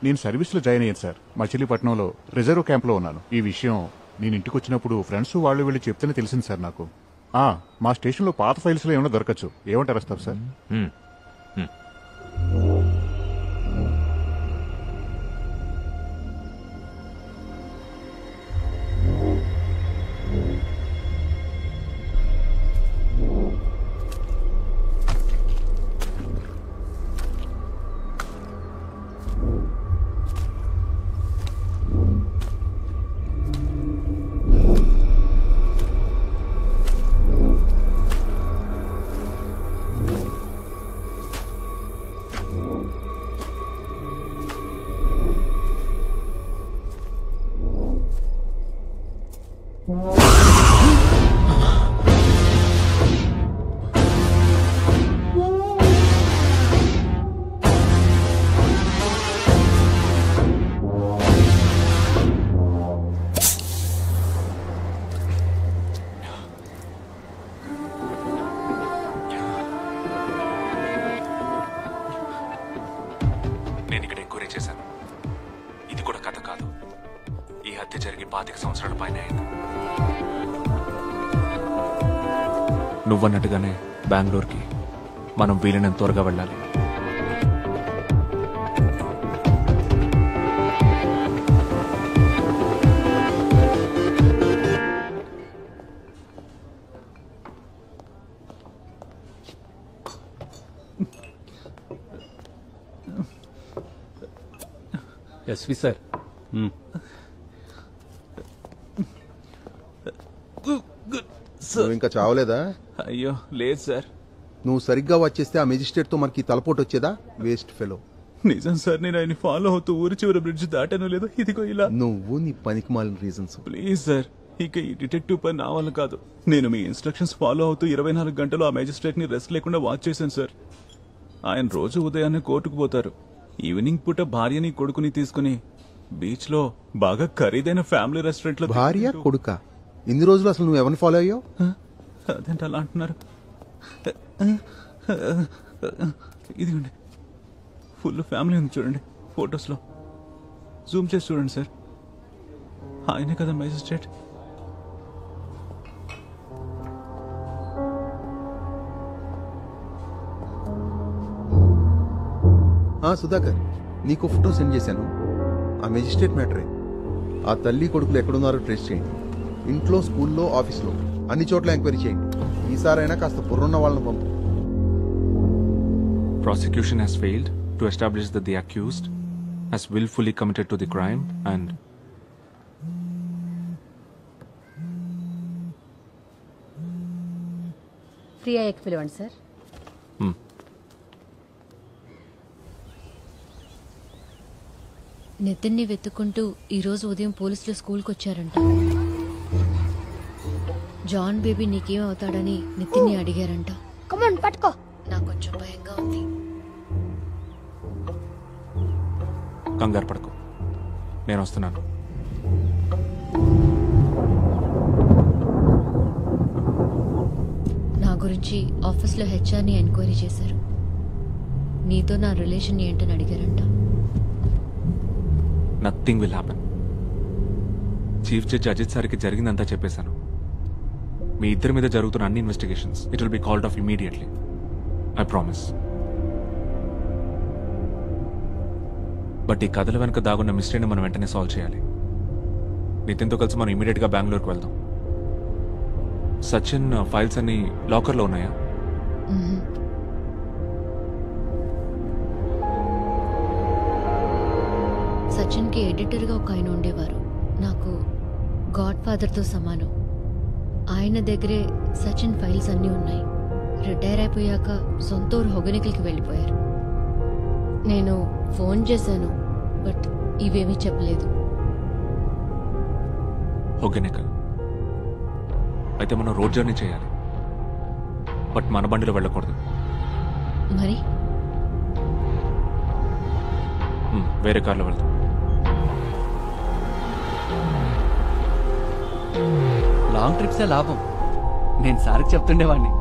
నేను సర్వీస్లో జాయిన్ అయ్యాను సార్. మచిలీపట్నంలో రిజర్వ్ క్యాంప్లో ఉన్నాను. ఈ విషయం నేను ఇంటికి వచ్చినప్పుడు ఫ్రెండ్స్ వాళ్ళు వీళ్ళు చెప్తేనే తెలిసింది సార్ నాకు. మా స్టేషన్లో పాత ఫైల్స్లో ఏమైనా దొరకచ్చు. ఏమంటారు వస్తారు సార్? నేను ఇక్కడ ఎంక్వైరీ చేశాను. ఇది కూడా కథ కాదు. ఈ హత్య జరిగి 25 సంవత్సరాల పైన అయింది. నువ్వన్నట్టుగానే బెంగళూరుకి మనం వీలైనంత త్వరగా వెళ్ళాలి. ఎస్వి సార్. నువ్వు ఇంకా చావలేదా? అయ్యో లేదు సార్. నువ్వు సరిగ్గా వచ్చేస్తే ఆ మెజిస్ట్రేట్ తో మనకి తలపోటు వచ్చేదా? Waste fellow. నిజం సార్, నేను ఆయన ఫాలో అవుతూ ఊరి చివరి బ్రిడ్జ్ దాటాను లేదో ఇదిగో ఇలా. నువ్వు నీ పనికి మాలిన రీజన్స్. ప్లీజ్ సార్, ఇక ఈ డిటెక్టివ్ పని నా వల్ల కాదు. నేను మీ ఇన్స్ట్రక్షన్స్ ఫాలో అవుతూ 24 గంటలు ఆ మేజిస్ట్రేట్ ని రెస్ట్ లేకుండా వాచ్ చేశాను సార్. ఆయన రోజు ఉదయాన్నే కోర్టుకు పోతారు. ఈవినింగ్ పూట భార్యని కొడుకుని తీసుకుని బీచ్ లో బాగా ఖరీదైన ఫ్యామిలీ రెస్టారెంట్ లో. భార్య కొడుక? ఇన్ని రోజులు అసలు నువ్వు ఎవరిని ఫాలో అయ్యావు? అదేంటి అలా అంటున్నారు? ఇదిగోండి, ఫుల్ ఫ్యామిలీ ఉంది చూడండి ఫొటోస్ లో. జూమ్ చేసి చూడండి సార్, ఆయనే కదా మేజిస్ట్రేట్. సుధాకర్, నీకు ఫోటో సెండ్ చేశాను. ఆ మెజిస్ట్రేట్ మ్యాటరే. ఆ తల్లి కొడుకులు ఎక్కడున్నారో ట్రేస్ చేయండి. ఇంట్లో, స్కూల్లో, ఆఫీస్లో అన్ని చోట్ల ఎంక్వైరీ చేయండి. ఈసారైనా కాస్త బుర్రున్న వాళ్ళని పంపు. Prosecution has failed to establish that the accused has willfully committed to the crime and Priya ఎక్కి పిలవండి సార్. నితిన్ని వెతుక్కుంటూ ఈరోజు ఉదయం పోలీసులు స్కూల్కి వచ్చారంట. జాన్ బేబీ నీకేం అవుతాడని నితిన్ని అడిగారంట. కమాన్ పట్టుకో. నాకు కొంచెం భయంగా ఉంది. కంగారు పడుకో, నేను వస్తున్నాను. నా గురించి ఆఫీస్లో హెచ్ఆర్ని ఎంక్వైరీ చేశారు. నీతో నా రిలేషన్ ఏంటని అడిగారంట. Nothing will happen. Chief judge Ajit సార్కి జరిగిందంతా చెప్పేశాను. మీ ఇద్దరి మీద జరుగుతున్న అన్ని investigations it will be called off immediately. I promise. But ఈ కథల వెనుక దాగున్న మిస్టరీని మనం వెంటనే సాల్వ్ చేయాలి. నితిన్తో కలిసి మనం ఇమీడియట్గా బెంగళూరుకు వెళ్దాం. సచిన్ ఫైల్స్ అన్ని లాకర్లో ఉన్నాయా? సచిన్కి ఎడిటర్గా ఒక ఆయన ఉండేవారు. నాకు గాడ్ ఫాదర్తో సమానం. ఆయన దగ్గరే సచిన్ ఫైల్స్ అన్నీ ఉన్నాయి. రిటైర్ అయిపోయాక సొంత ఊరు హొగనికల్కి వెళ్ళిపోయారు. నేను ఫోన్ చేశాను, బట్ ఇవేమీ చెప్పలేదు. హొగనికల్ అయితే మనం రోడ్ జర్నీ చేయాలి, బట్ మన బండిలో వెళ్ళకూడదు. మరి వేరే కార్లో వెళ్తాం. లాంగ్ ట్రిప్సే లాభం. నేను సార్కి చెప్తుండేవాడిని.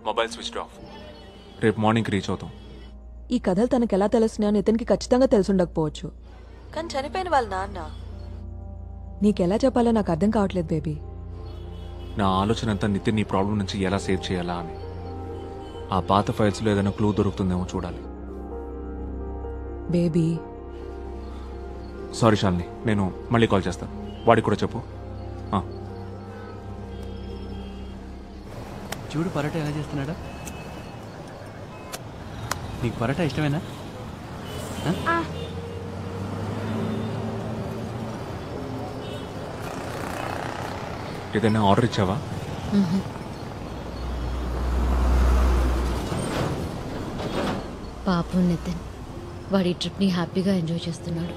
Mobile switch off. రేపు మార్నింగ్కి రీచ్ అవుతాం. ఈ కథలు తనకు ఎలా తెలుస్తున్నాయో నితిన్కి ఖచ్చితంగా తెలుసుండకపోవచ్చు, కానీ చనిపోయిన వాళ్ళ నాన్న నీకెలా చెప్పాలో నాకు అర్థం కావట్లేదు బేబీ. నా ఆలోచన అంతా నితిన్ ఈ ప్రాబ్లం నుంచి ఎలా సేవ్ చేయాలా అని. ఆ పాత ఫైల్స్లో ఏదైనా క్లూ దొరుకుతుందేమో చూడాలి. బేబీ సారీ శాలిని, నేను మళ్ళీ కాల్ చేస్తాను. వాడికి కూడా చెప్పు. చూడు పరోటా ఎలా చేస్తున్నాడా. నీకు పరోటా ఇష్టమేనా? ఏదైనా ఆర్డర్ ఇచ్చావా? పాపం నితిన్, వాడి ట్రిప్ని హ్యాపీగా ఎంజాయ్ చేస్తున్నాడు.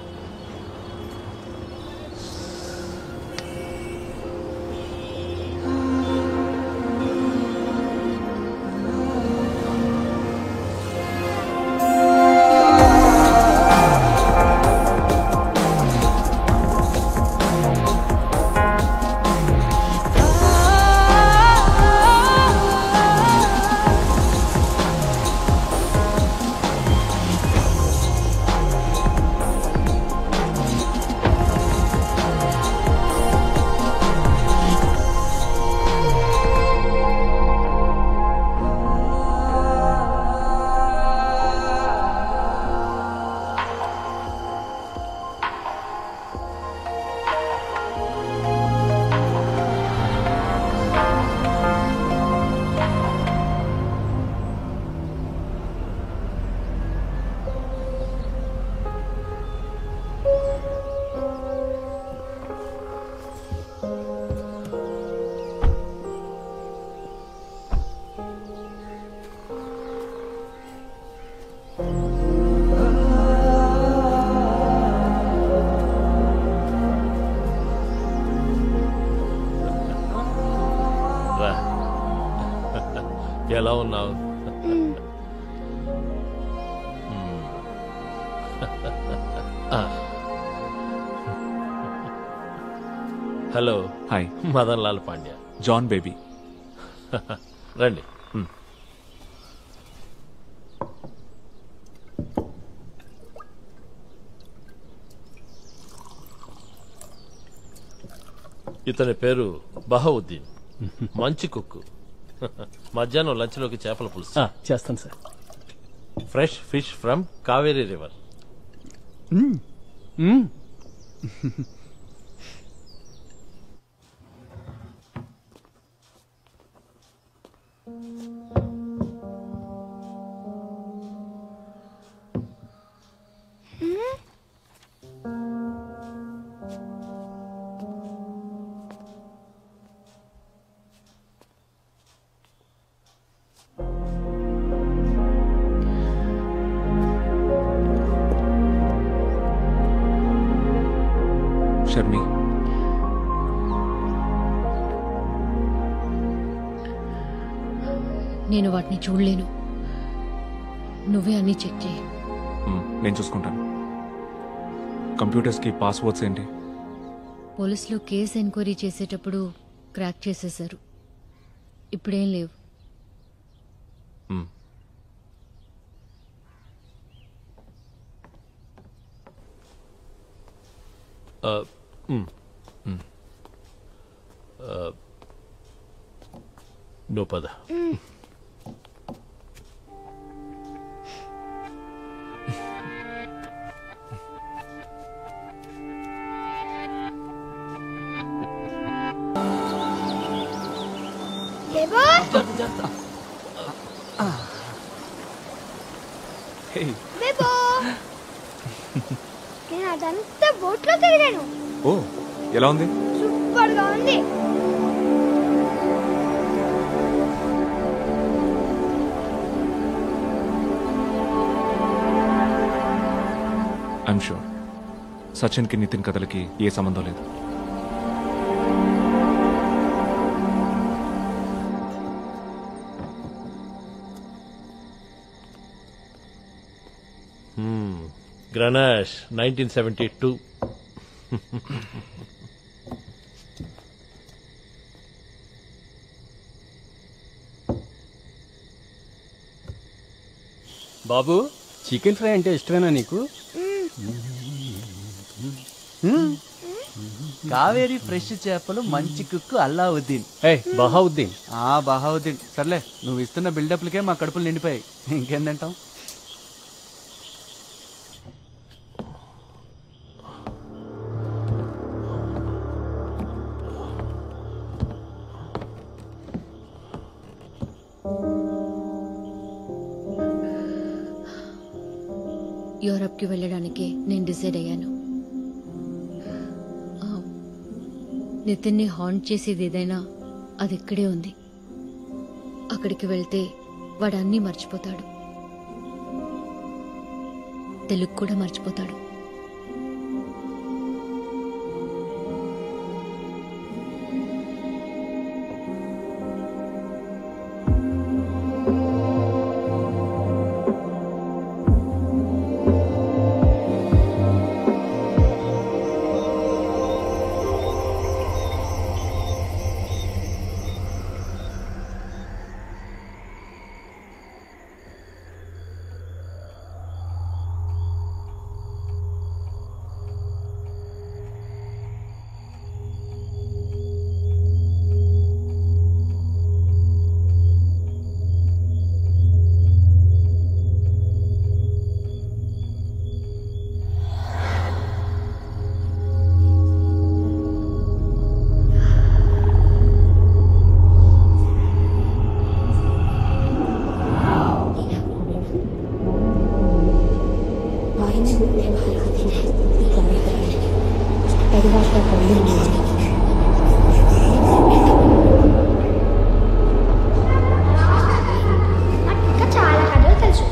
ఎలా ఉన్నావు? హలో. హాయ్. మదన్ లాల్ పాండ్యా. జాన్ బేబీ. రండి. ఇతని పేరు బహౌద్దీన్. మంచి కుక్కు. మధ్యాహ్నం లంచ్లోకి చేపల పులుసు చేస్తాను sir. Fresh fish from Kaveri river. Sharmi, నేను వాటిని చూడలేను. నువ్వే అన్ని చెక్ చేయి. నేను చూసుకుంటాను. కంప్యూటర్స్కి పాస్వర్డ్స్ ఏంటి? పోలీసులు కేసు ఎంక్వైరీ చేసేటప్పుడు క్రాక్ చేసేశారు. ఇప్పుడేం లేవు. నువ్వు పద. నేను అదంతా బోట్లో తిరిగాను. ఓ, ఎలా ఉంది? సూపర్ గా ఉంది. ఐఎమ్ షూర్ సచిన్కి నితిన్ కథలకి ఏ సంబంధం లేదు. గ్రనాష్ 1972. బాబు, చికెన్ ఫ్రై అంటే ఇష్టమేనా నీకు? కావేరీ ఫ్రెష్ చేపలు, మంచి కుక్కు అల్లావుద్దీన్. బహౌద్దీన్. బహౌద్దీన్. సర్లే, నువ్వు ఇస్తున్న బిల్డప్లకే మా కడుపులు నిండిపోయాయి. ఇంకేం తింటాం? యూరప్కి వెళ్ళడానికి నేను డిసైడ్ అయ్యాను. నితిన్ని హాంట్ చేసేది ఏదైనా అది ఇక్కడే ఉంది. అక్కడికి వెళ్తే వాడు అన్నీ మర్చిపోతాడు, తెలుగు కూడా మర్చిపోతాడు. ఇంకా చాలా కథలు తెలుసు.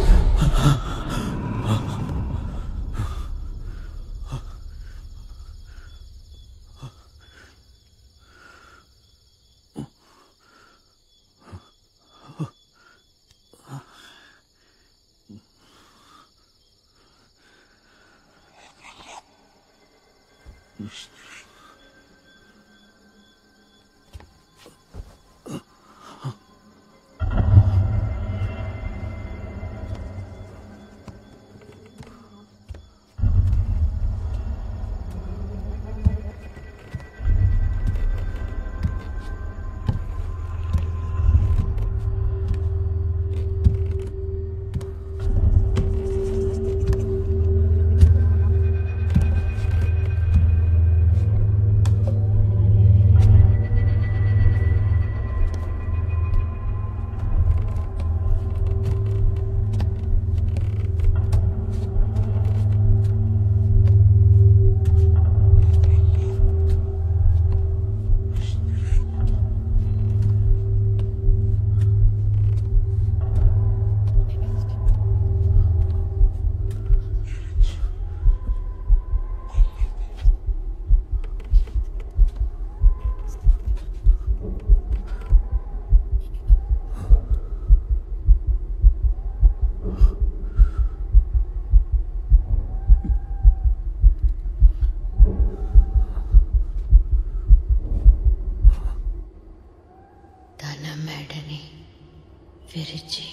విరిచి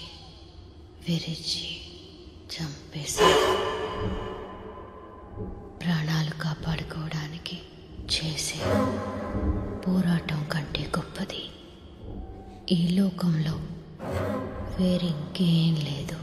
విరిచి చంపేసి ప్రాణాలు కాపాడుకోవడానికి చేసే పోరాటం కంటే గొప్పది ఈ లోకంలో వేరింకేం లేదు.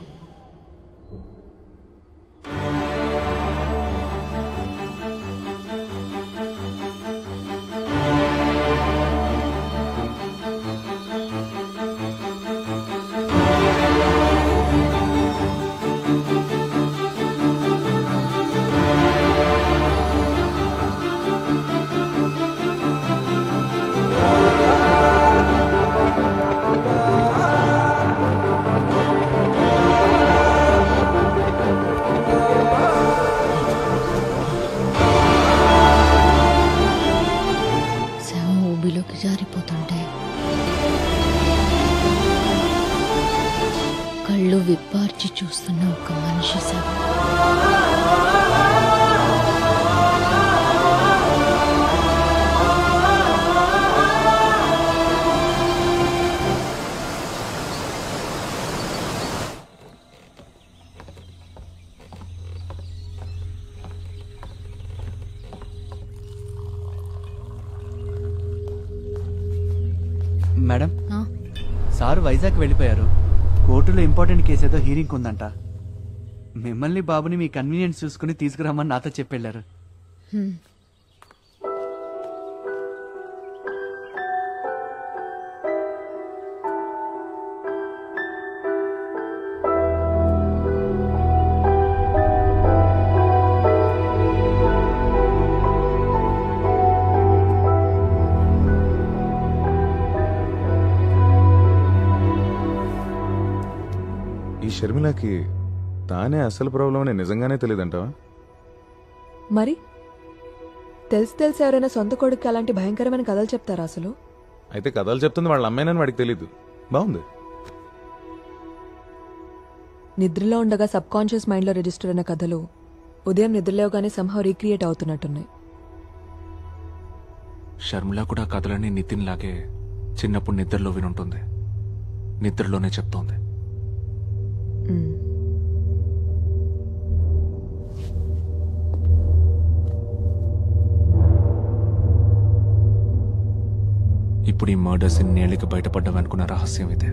జారిపోతుంటే కళ్ళు విప్పార్చి చూస్తున్న ఒక మనిషి శవం. మేడం, సార్ వైజాగ్ వెళ్ళిపోయారు. కోర్టులో ఇంపార్టెంట్ కేసు ఏదో హీరింగ్ ఉందంట. మిమ్మల్ని బాబుని మీ కన్వీనియన్స్ చూసుకుని తీసుకురమ్మని నాతో చెప్పెళ్ళారు. ఈ షర్మిలకి తానే అసలు ప్రాబ్లం అని నిజంగానే తెలియదంటావా? మరి తెలిసి ఎవరైనా సొంత కొడుకు అలాంటి భయంకరమైన కథలు చెప్తారా అసలు? అయితే కథలు చెప్తుంది వాళ్ళ అమ్మాయినని వాడికి తెలీదు. బాగుంది. నిద్రలో ఉండగా సబ్ కాన్షియస్ మైండ్లో రిజిస్టర్ అయిన కథలు ఉదయం నిద్రలేవగానే సంహౌ రీక్రియేట్ అవుతున్నట్టున్నాయి. షర్మిల కూడా కథలన్నీ నితిన్ లాగే చిన్నప్పుడు నిద్రలో వినుంటుంది. నిద్రలోనే చెప్తోంది. ఇప్పుడు ఈ మర్డర్స్ ఇన్నేళ్ళకి బయటపడ్డామనుకున్న రహస్యం ఇదే.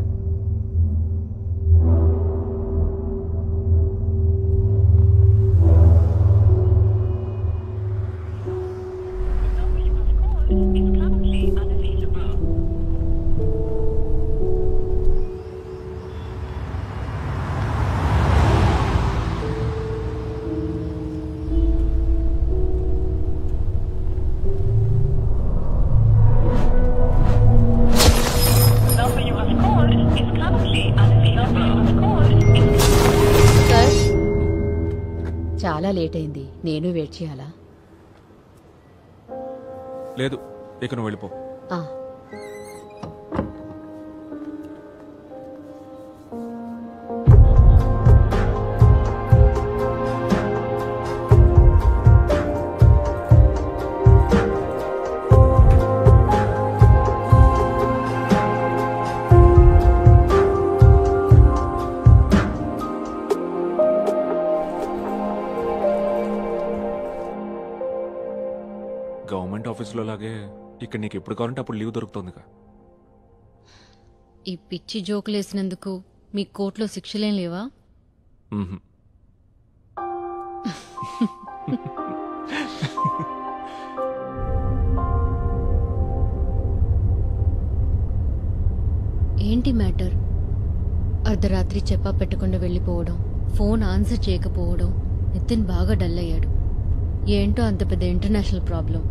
చాలా లేట్ అయింది. నేను వెయిట్ చేయాలా? లేదు, ఇక నువ్వు వెళ్ళిపో. ఆఫీస్లో లాగే ఇక్కడ నీకు ఎప్పుడు కావాలంటే అప్పుడు లీవ్ దొరుకుతుందిగా. ఈ పిచ్చి జోకులు వేసినందుకు మీ కోర్టులో శిక్షలేం లేవా? మ్హూ. ఏంటి మ్యాటర్? అర్ధరాత్రి చెప్పా పెట్టకుండా వెళ్ళిపోవడం, ఫోన్ ఆన్సర్ చేయకపోవడం, నితిన్ బాగా డల్ అయ్యాడు. ఏంటో అంత పెద్ద ఇంటర్నేషనల్ ప్రాబ్లం.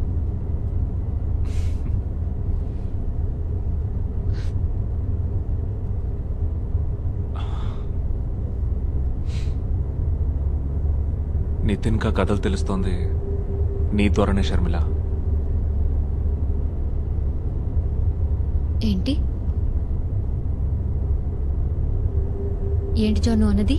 నితిన్ కా కథలు తెలుస్తోంది నీ ద్వారానే షర్మిల. ఏంటి ఏంటి జాను అన్నది?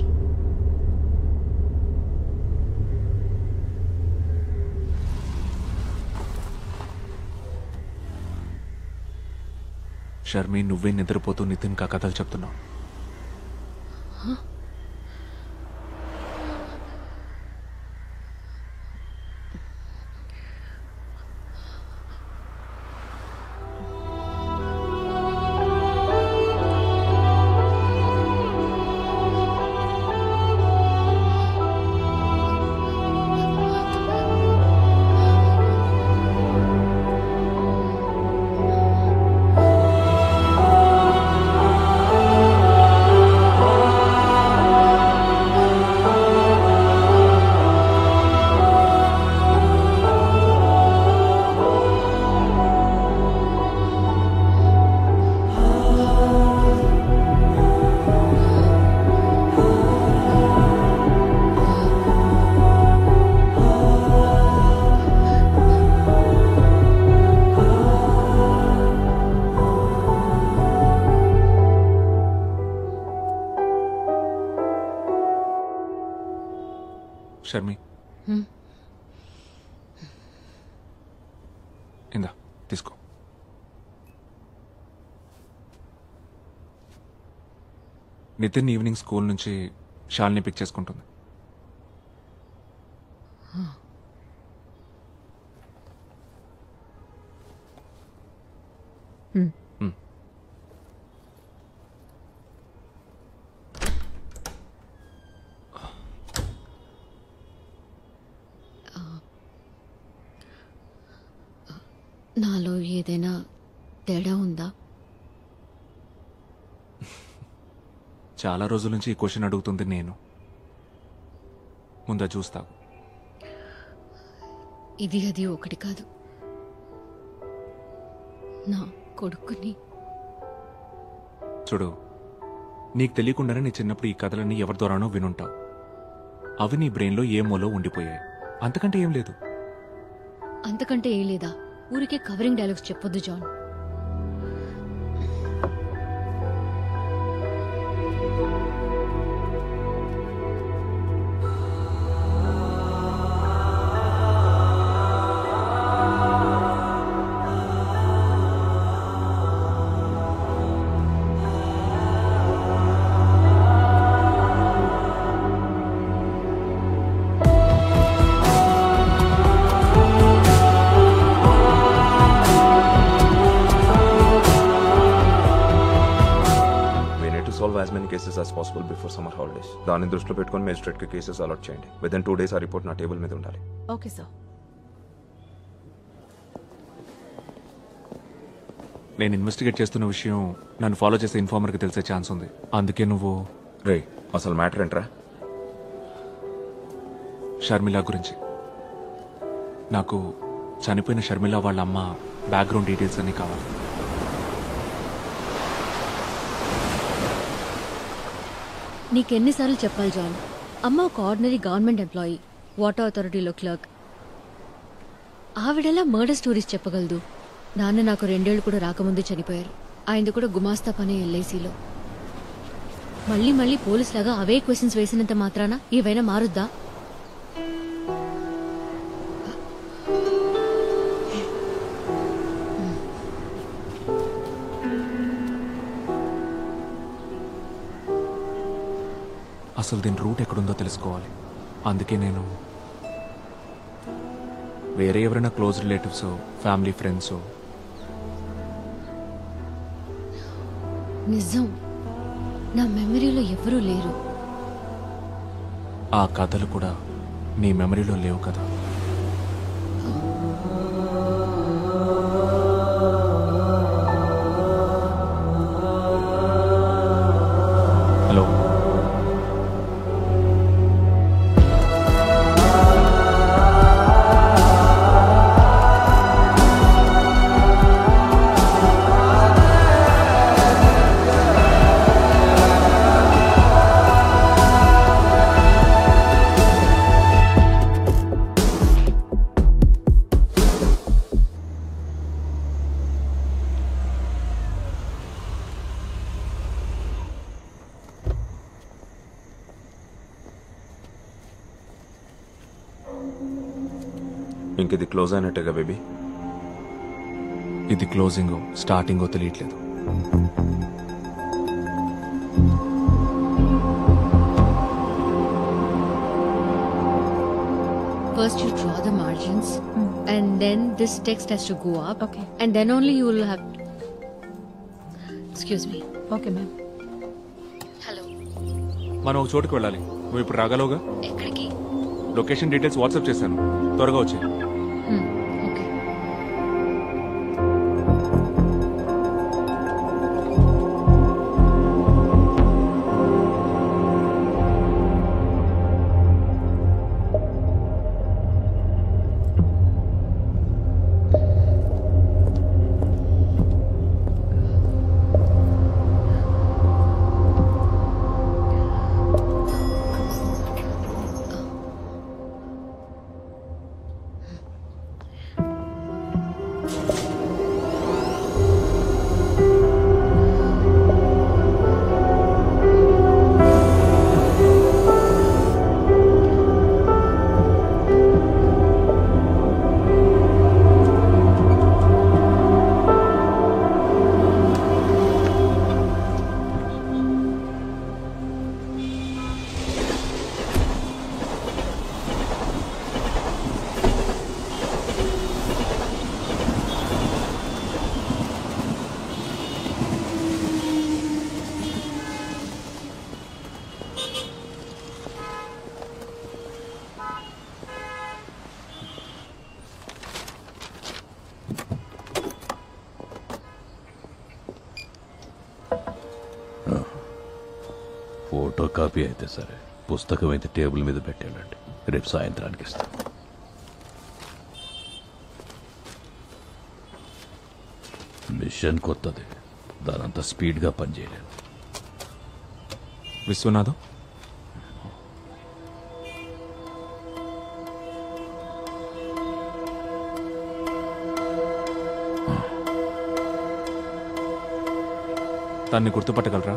షర్మి, నువ్వే నిద్రపోతూ నితిన్ కా కథలు చెప్తున్నావు. షర్మి, ఇందా తీసుకో. నితిన్ ఈవినింగ్ స్కూల్ నుంచి షాల్ని పిక్ చేసుకుంటుంది. నాలో ఏదైనా తేడా ఉందా? చాలా రోజుల నుంచి ఈ క్వశ్చన్ అడుగుతుంది నేను. ముందా చూస్తావు. ఇది అది ఒకటి కాదు. నా కొడుకుని చూడు, నీకు తెలియకుండానే నీ చిన్నప్పుడు ఈ కథలన్నీ ఎవరి ద్వారానో వినుంటావు. అవి నీ బ్రెయిన్లో ఏ మూలో ఉండిపోయాయి. అంతకంటే ఏం లేదు. అంతకంటే ఏం లేదా? ఊరికే కవరింగ్ డైలాగ్స్ చెప్పొద్దు John. as many cases as possible before summer holidays. దాన్ని దృష్టిలో పెట్టుకొని మేజిస్ట్రేట్ కి కేసెస్ అలాట్ చేయండి. విదిన్ 2 days ఆ రిపోర్ట్ నా టేబుల్ మీద ఉండాలి. Okay sir. నేను ఇన్వెస్టిగేట్ చేస్తున్న విషయం నన్ను ఫాలో చేసే ఇన్ఫార్మర్కి తెలిసే ఛాన్స్ ఉంది. అందుకే నువ్వు రే అసలు మ్యాటర్ ఏంట్రా? షర్మిల గురించి. నాకు చనిపోయిన షర్మిల వాళ్ళ అమ్మ బ్యాక్గ్రౌండ్ డీటెయిల్స్ అన్నీ కావాలి. నీకెన్నిసార్లు చెప్పాలి జాన్? అమ్మ ఒక ఆర్డినరీ గవర్నమెంట్ ఎంప్లాయీ, వాటర్ అథారిటీలో క్లర్క్. ఆవిడెలా మర్డర్ స్టోరీస్ చెప్పగలదు? నాన్న నాకు 2 ఏళ్లు కూడా రాకముందే చనిపోయారు. ఆయనది కూడా గుమాస్తా పనే ఎల్ఐసిలో. మళ్ళీ మళ్ళీ పోలీస్ లాగా అవే క్వశ్చన్స్ వేసినంత మాత్రాన ఏవైనా మారుద్దా? అసలు దీని రూట్ ఎక్కడుందో తెలుసుకోవాలి. అందుకే నేను వేరే ఎవరైనా క్లోజ్ రిలేటివ్స్, ఫ్యామిలీ ఫ్రెండ్స్? నిజం, నా మెమరీలో ఎవరూ లేరు. ఆ కథలు కూడా నీ మెమరీలో లేవు కదా? హలో, ఇంక ఇది క్లోజ్ అయినట్టుగా బేబీ? ఇది క్లోజింగో స్టార్టింగో తెలియట్లేదు. First you draw the margins and then this text has to go up. Okay. And then only you will have... Excuse me. Okay, ma'am. మనం ఒక చోటుకు వెళ్ళాలి. నువ్వు ఇప్పుడు రాగలవుగా? ఎక్కడికి? లొకేషన్ డీటెయిల్స్ వాట్సాప్ చేశాను, త్వరగా వచ్చి. ఫోటో కాపీ అయితే సరే, పుస్తకం అయితే టేబుల్ మీద పెట్టాలండి. రేపు సాయంత్రానికి ఇస్తాను. మిషన్ కొత్తది, దానంతా స్పీడ్గా పనిచేయలేదు. విశ్వనాథం, తన్ని గుర్తుపట్టగలరా?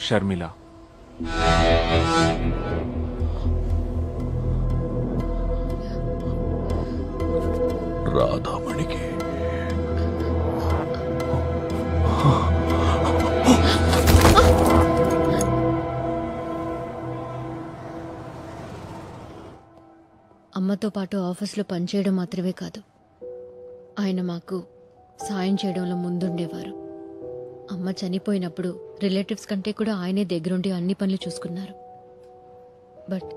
షర్మిల. రాధామణికి అమ్మతో పాటు ఆఫీస్లో పనిచేయడం మాత్రమే కాదు, ఆయన మాకు సాయం చేయడంలో ముందుండేవారు. అమ్మ చనిపోయినప్పుడు రిలేటివ్స్ కంటే కూడా ఆయనే దగ్గరుండి అన్ని పనులు చూసుకున్నారు. బట్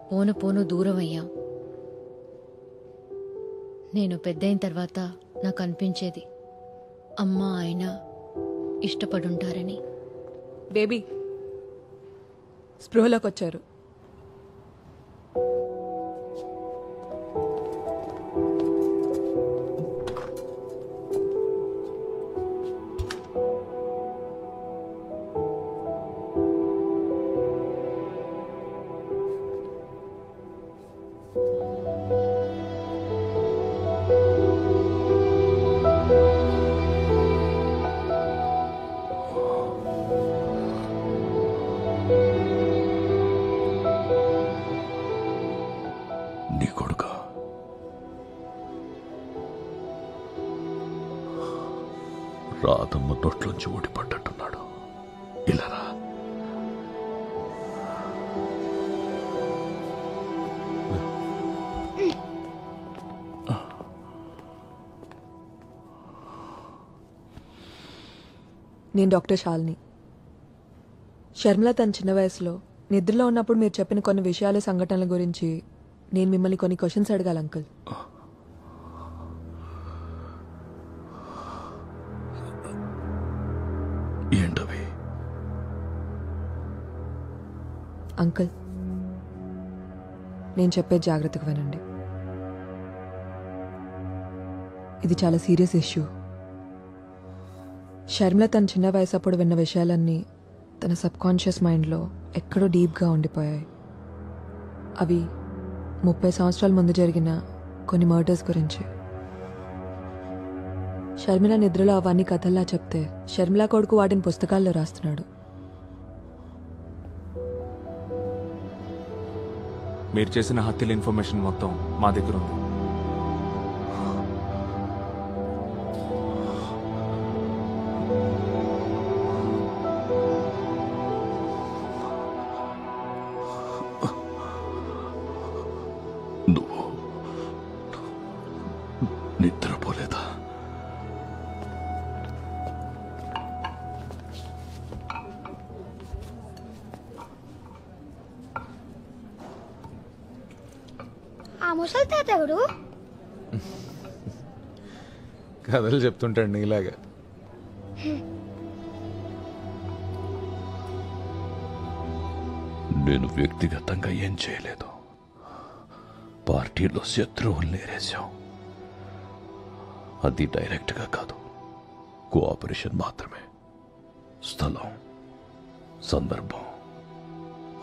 పోను పోను దూరం అయ్యాం. నేను పెద్దయిన తర్వాత నాకు అనిపించేది అమ్మ ఆయన ఇష్టపడుంటారని. బేబీ స్పృహలోకి వచ్చారు. నీ కొడుక రాధమ్మ తొట్లోంచి ఊడిపడ్డట్టున్నాడు. ఇలా రా. నేను డాక్టర్ శాలిని. షర్మిల తన చిన్న వయసులో నిద్రలో ఉన్నప్పుడు మీరు చెప్పిన కొన్ని విషయాలు సంఘటనల గురించి నేను మిమ్మల్ని కొన్ని క్వశ్చన్స్ అడగాలి అంకుల్. ఏంటవి? అంకుల్, నేను చెప్పేది జాగ్రత్తగా వినండి. ఇది చాలా సీరియస్ ఇష్యూ. షర్మిల తన చిన్న వయసు అప్పుడు విన్న విషయాలన్నీ తన సబ్ కాన్షియస్ మైండ్లో ఎక్కడో డీప్గా ఉండిపోయాయి. అవి 30 సంవత్సరాల ముందు జరిగిన కొన్ని మర్డర్స్ గురించి. షర్మిల నిద్రలో అవన్నీ కథల్లా చెప్తే షర్మిల కొడుకు వాటిని పుస్తకాల్లో రాస్తున్నాడు. మీరు చేసిన హత్యల ఇన్ఫర్మేషన్ మొత్తం మా దగ్గర ఉంది. నువ్వు నిద్రపోలేదా? ఆ ముసలి తాత ఎవరు? కథలు చెప్తుంటాడు నీలాగా. నేను వ్యక్తిగతంగా ఏం చేయలేదు. పార్టీలో శత్రువులు నేరేశాం. అది డైరెక్ట్గా కాదు, కోఆపరేషన్ మాత్రమే. స్థలం, సందర్భం,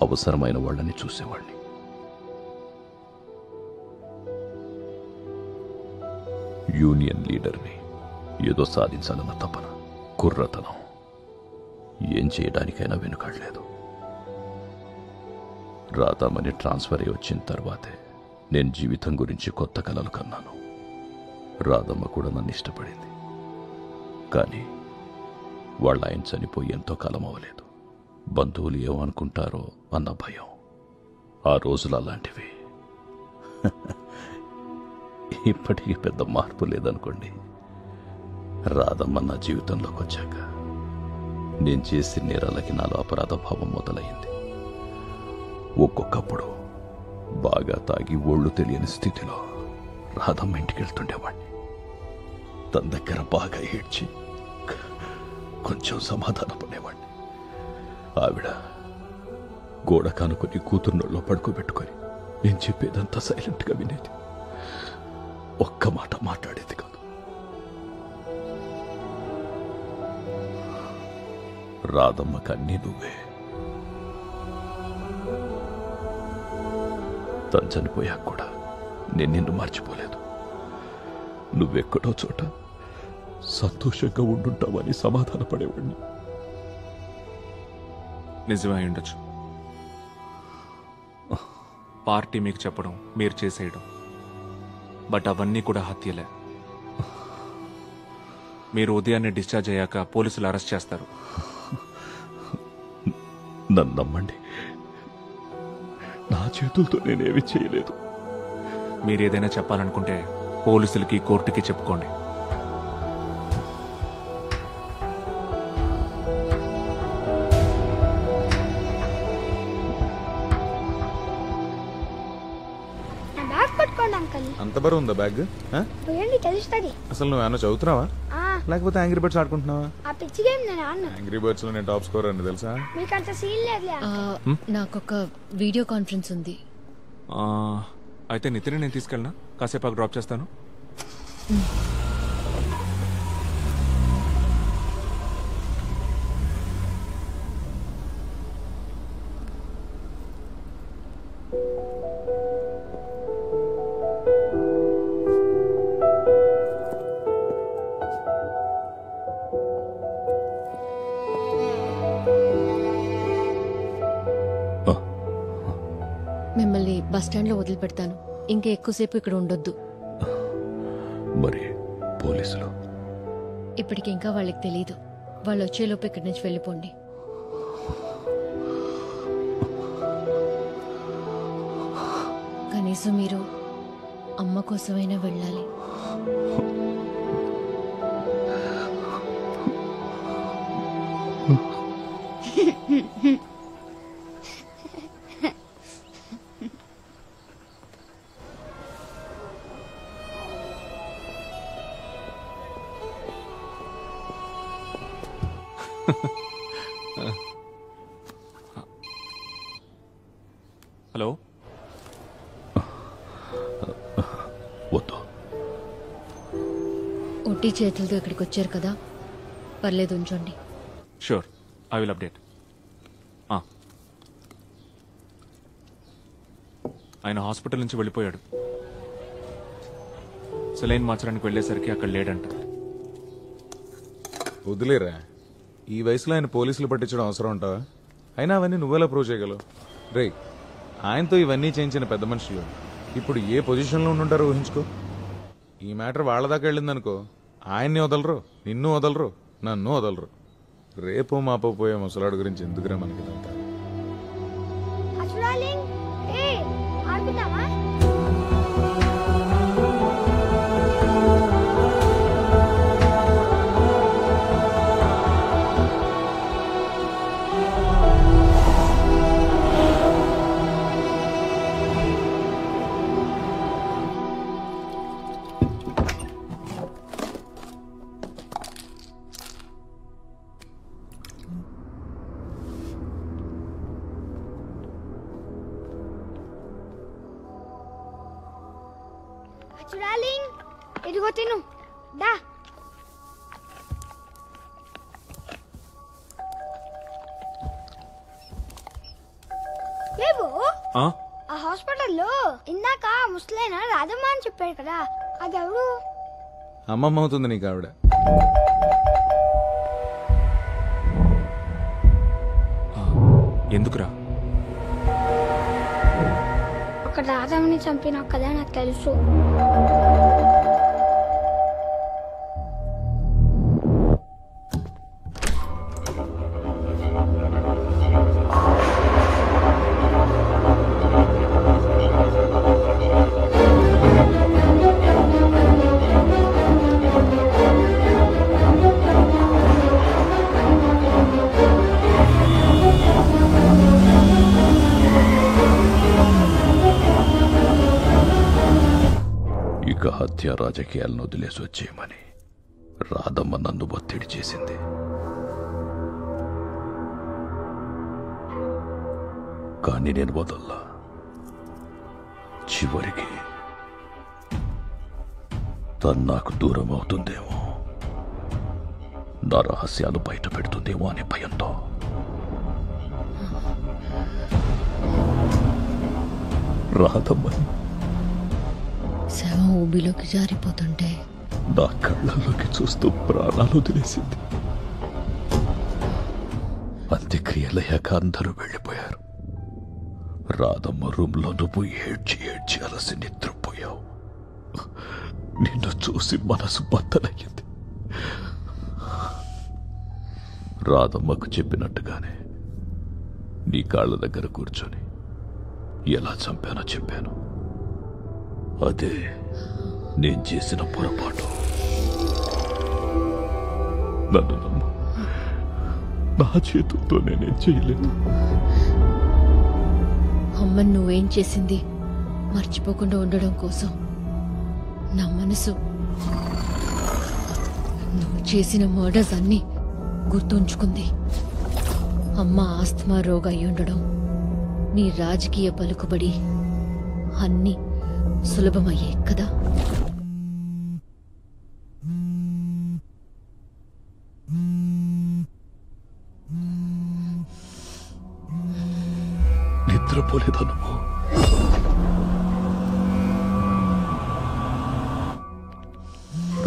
అవసరమైన వాళ్ళని చూసేవాడిని. యూనియన్ లీడర్ని. ఏదో సాధించాలన్న తపన, కుర్రతనం. ఏం చేయడానికైనా వెనుకాడలేదు. రాధామణి ట్రాన్స్ఫర్ అయి వచ్చిన తర్వాతే నేను జీవితం గురించి కొత్త కలలు కన్నాను. రాధమ్మ కూడా నన్ను ఇష్టపడింది. కానీ వాళ్ళ ఆయన చనిపోయి ఎంతో కాలం అవ్వలేదు. బంధువులు ఏమనుకుంటారో అన్న భయం. ఆ రోజులు అలాంటివి. ఇప్పటికీ పెద్ద మార్పు లేదనుకోండి. రాధమ్మ నా జీవితంలోకి వచ్చాక నేను చేసిన నేరాలకి నాలో అపరాధ భావం మొదలైంది. ఒక్కొక్కప్పుడు బాగా తాగి ఒళ్ళు తెలియని స్థితిలో రాధమ్మ ఇంటికి వెళ్తుండేవాడిని. తన దగ్గర బాగా ఏడ్చి కొంచెం సమాధాన పడేవాడిని. ఆవిడ గోడ కానుకొని కూతుర్నోళ్ళలో పడుకోబెట్టుకొని నేను చెప్పేదంతా సైలెంట్గా వినేది. ఒక్క మాట మాట్లాడేది కాదు. రాధమ్మకి అన్నీ నువ్వే. తను చనిపోయాక కూడా నేను నిన్ను మర్చిపోలేదు. నువ్వెక్కడో చోట సంతోషంగా ఉండుంటావని సమాధాన పడేవాడిని. నిజమే ఉండొచ్చు. పార్టీ మీకు చెప్పడం, మీరు చేసేయడం, బట్ అవన్నీ కూడా హత్యలే. మీరు ఉదయాన్నే డిశ్చార్జ్ అయ్యాక పోలీసులు అరెస్ట్ చేస్తారు. నన్ను నమ్మండి, నా చేతులతో నేనేమి చేయలేదు. మీరు ఏదైనా చెప్పాలనుకుంటే పోలీసులకి, కోర్టుకి చెప్పుకోండి. నా బ్యాగ్ పట్టుకోండి అంకల్. అంత బరువు ఉందా బ్యాగ్? పోయండి, తెలుస్తుంది. అసలు నువ్వు ఏమైనా చదువుతున్నావా ఆ, లేకపోతే యాంగ్రీ బర్డ్స్ ఆడుకుంటున్నావా? ఆ పిచ్చి గేమ్ నేను ఆడను. యాంగ్రీ బర్డ్స్ లో నేను టాప్ స్కోర్ అని తెలుసా? మీకు అంత సీన్ లేదులే. నాకొక వీడియో కాన్ఫరెన్స్ ఉంది. అయితే నితిన్ నేను తీసుకెళ్ళినా, కాసేపు డ్రాప్ చేస్తాను. మిమ్మల్ని బస్ స్టాండ్ లో వదిలిపెడతాను. ఇంకా ఎక్కువసేపు ఇక్కడ ఉండొద్దు. మరి పోలీసులు? ఇప్పటికి ఇంకా వాళ్ళకి తెలీదు. వాళ్ళు వచ్చేలోపు ఇక్కడి నుంచి వెళ్ళిపోండి. కనీసం మీరు అమ్మ కోసమైనా వెళ్ళాలి. హలో. వద్దు. ఒట్టి చేతులతో ఇక్కడికి వచ్చారు కదా, పర్లేదు ఉంచండి. Sure, I will update. ఆయన హాస్పిటల్ నుంచి వెళ్ళిపోయాడు. సెలైన్ మార్చడానికి వెళ్ళేసరికి అక్కడ లేడంట. వదిలేరా, ఈ వయసులో ఆయన పోలీసులు పట్టించడం అవసరం ఉంటావా? అయినా అవన్నీ నువ్వెలా ప్రూవ్ చేయగలవు? రే, ఆయనతో ఇవన్నీ చేయించిన పెద్ద మనుషులు ఇప్పుడు ఏ పొజిషన్లో ఉండుంటారో ఊహించుకో. ఈ మ్యాటర్ వాళ్ళ దాకా వెళ్ళిందనుకో, ఆయన్ని వదలరు, నిన్ను వదలరు, నన్ను వదలరు. రేపో మాపో పోయే ముసలాడు గురించి ఎందుకురా మనకి ఇదంతా? ఇదిగో తిను దా. లేవు ఆ హాస్పిటల్లో ఇందాక ముసలైన రాధమ్మ అని చెప్పాడు కదా, అది ఎవరు? అమ్మమ్మ అవుతుంది నీకు ఆవిడ. ఎందుకురా? ఒక రాధమ్మని చంపినావు కదా, నాకు తెలుసు. హత్య రాజకీయాలను వదిలేసి వచ్చేయమని రాధమ్మ నన్ను ఒత్తిడి చేసింది. కానీ నేను వదల్లా. చివరికి తను నాకు దూరం అవుతుందేమో, నా రహస్యాలు బయట పెడుతుందేమో అనే భయంతో రాధమ్మని శవం ఊబిలోకి జారిపోతుంటే నా కళ్ళల్లోకి చూస్తూ ప్రాణాలు వదిలేసింది. అంత్యక్రియలయ్యాక అందరూ వెళ్ళిపోయారు. రాధమ్మ రూమ్లో నువ్వు ఏడ్చి ఏడ్చి అలసి నిద్రపోయావు. నిన్ను చూసి మనసు బద్దలయ్యింది. రాధమ్మకు చెప్పినట్టుగానే నీ కాళ్ళ దగ్గర కూర్చొని ఎలా చంపానో చెప్పాను. అదే నేను చేసిన పొరపాటు. నన్ను నమ్ము, నా చేతులతో నేనేం చేయలేదు. అమ్మని నువ్వేం చేసింది మర్చిపోకుండా ఉండడం కోసం నా మనసు నువ్వు చేసిన మర్డర్స్ అన్నీ గుర్తుంచుకుంది. అమ్మ ఆస్తమా రోగ అయి ఉండడం, నీ రాజకీయ పలుకుబడి అన్నీ సులభమయ్యాయి కదా. నిద్రపోలేదా నువ్వు?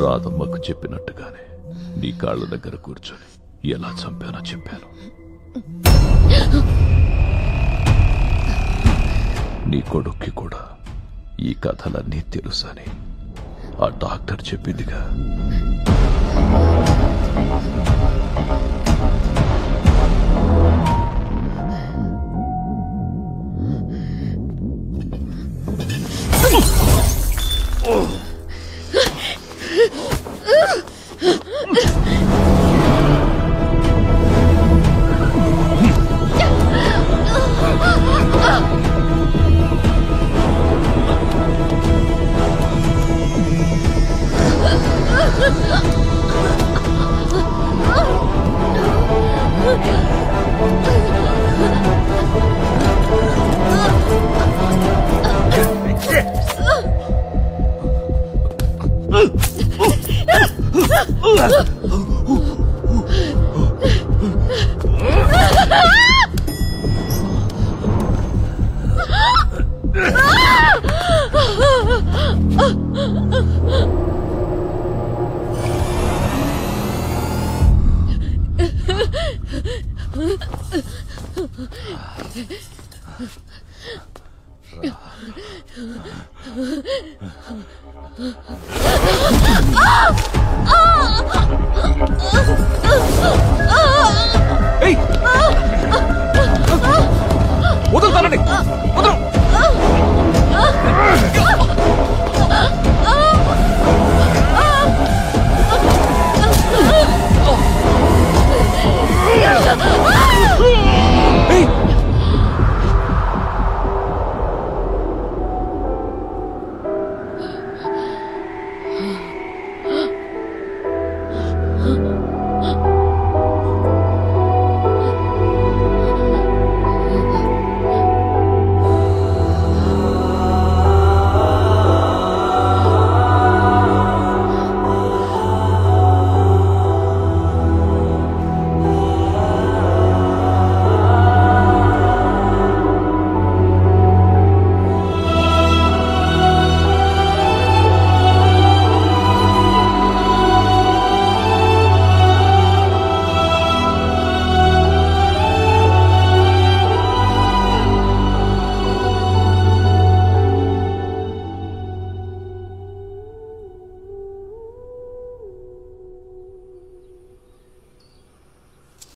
రాధమ్మకు చెప్పినట్టుగానే నీ కాళ్ళ దగ్గర కూర్చొని ఎలా చంపానో చెప్పాను. నీ కొడుక్కి కూడా ఈ కథలన్నీ తెలుసని ఆ డాక్టర్ చెప్పిందిగా. వదులుతానండి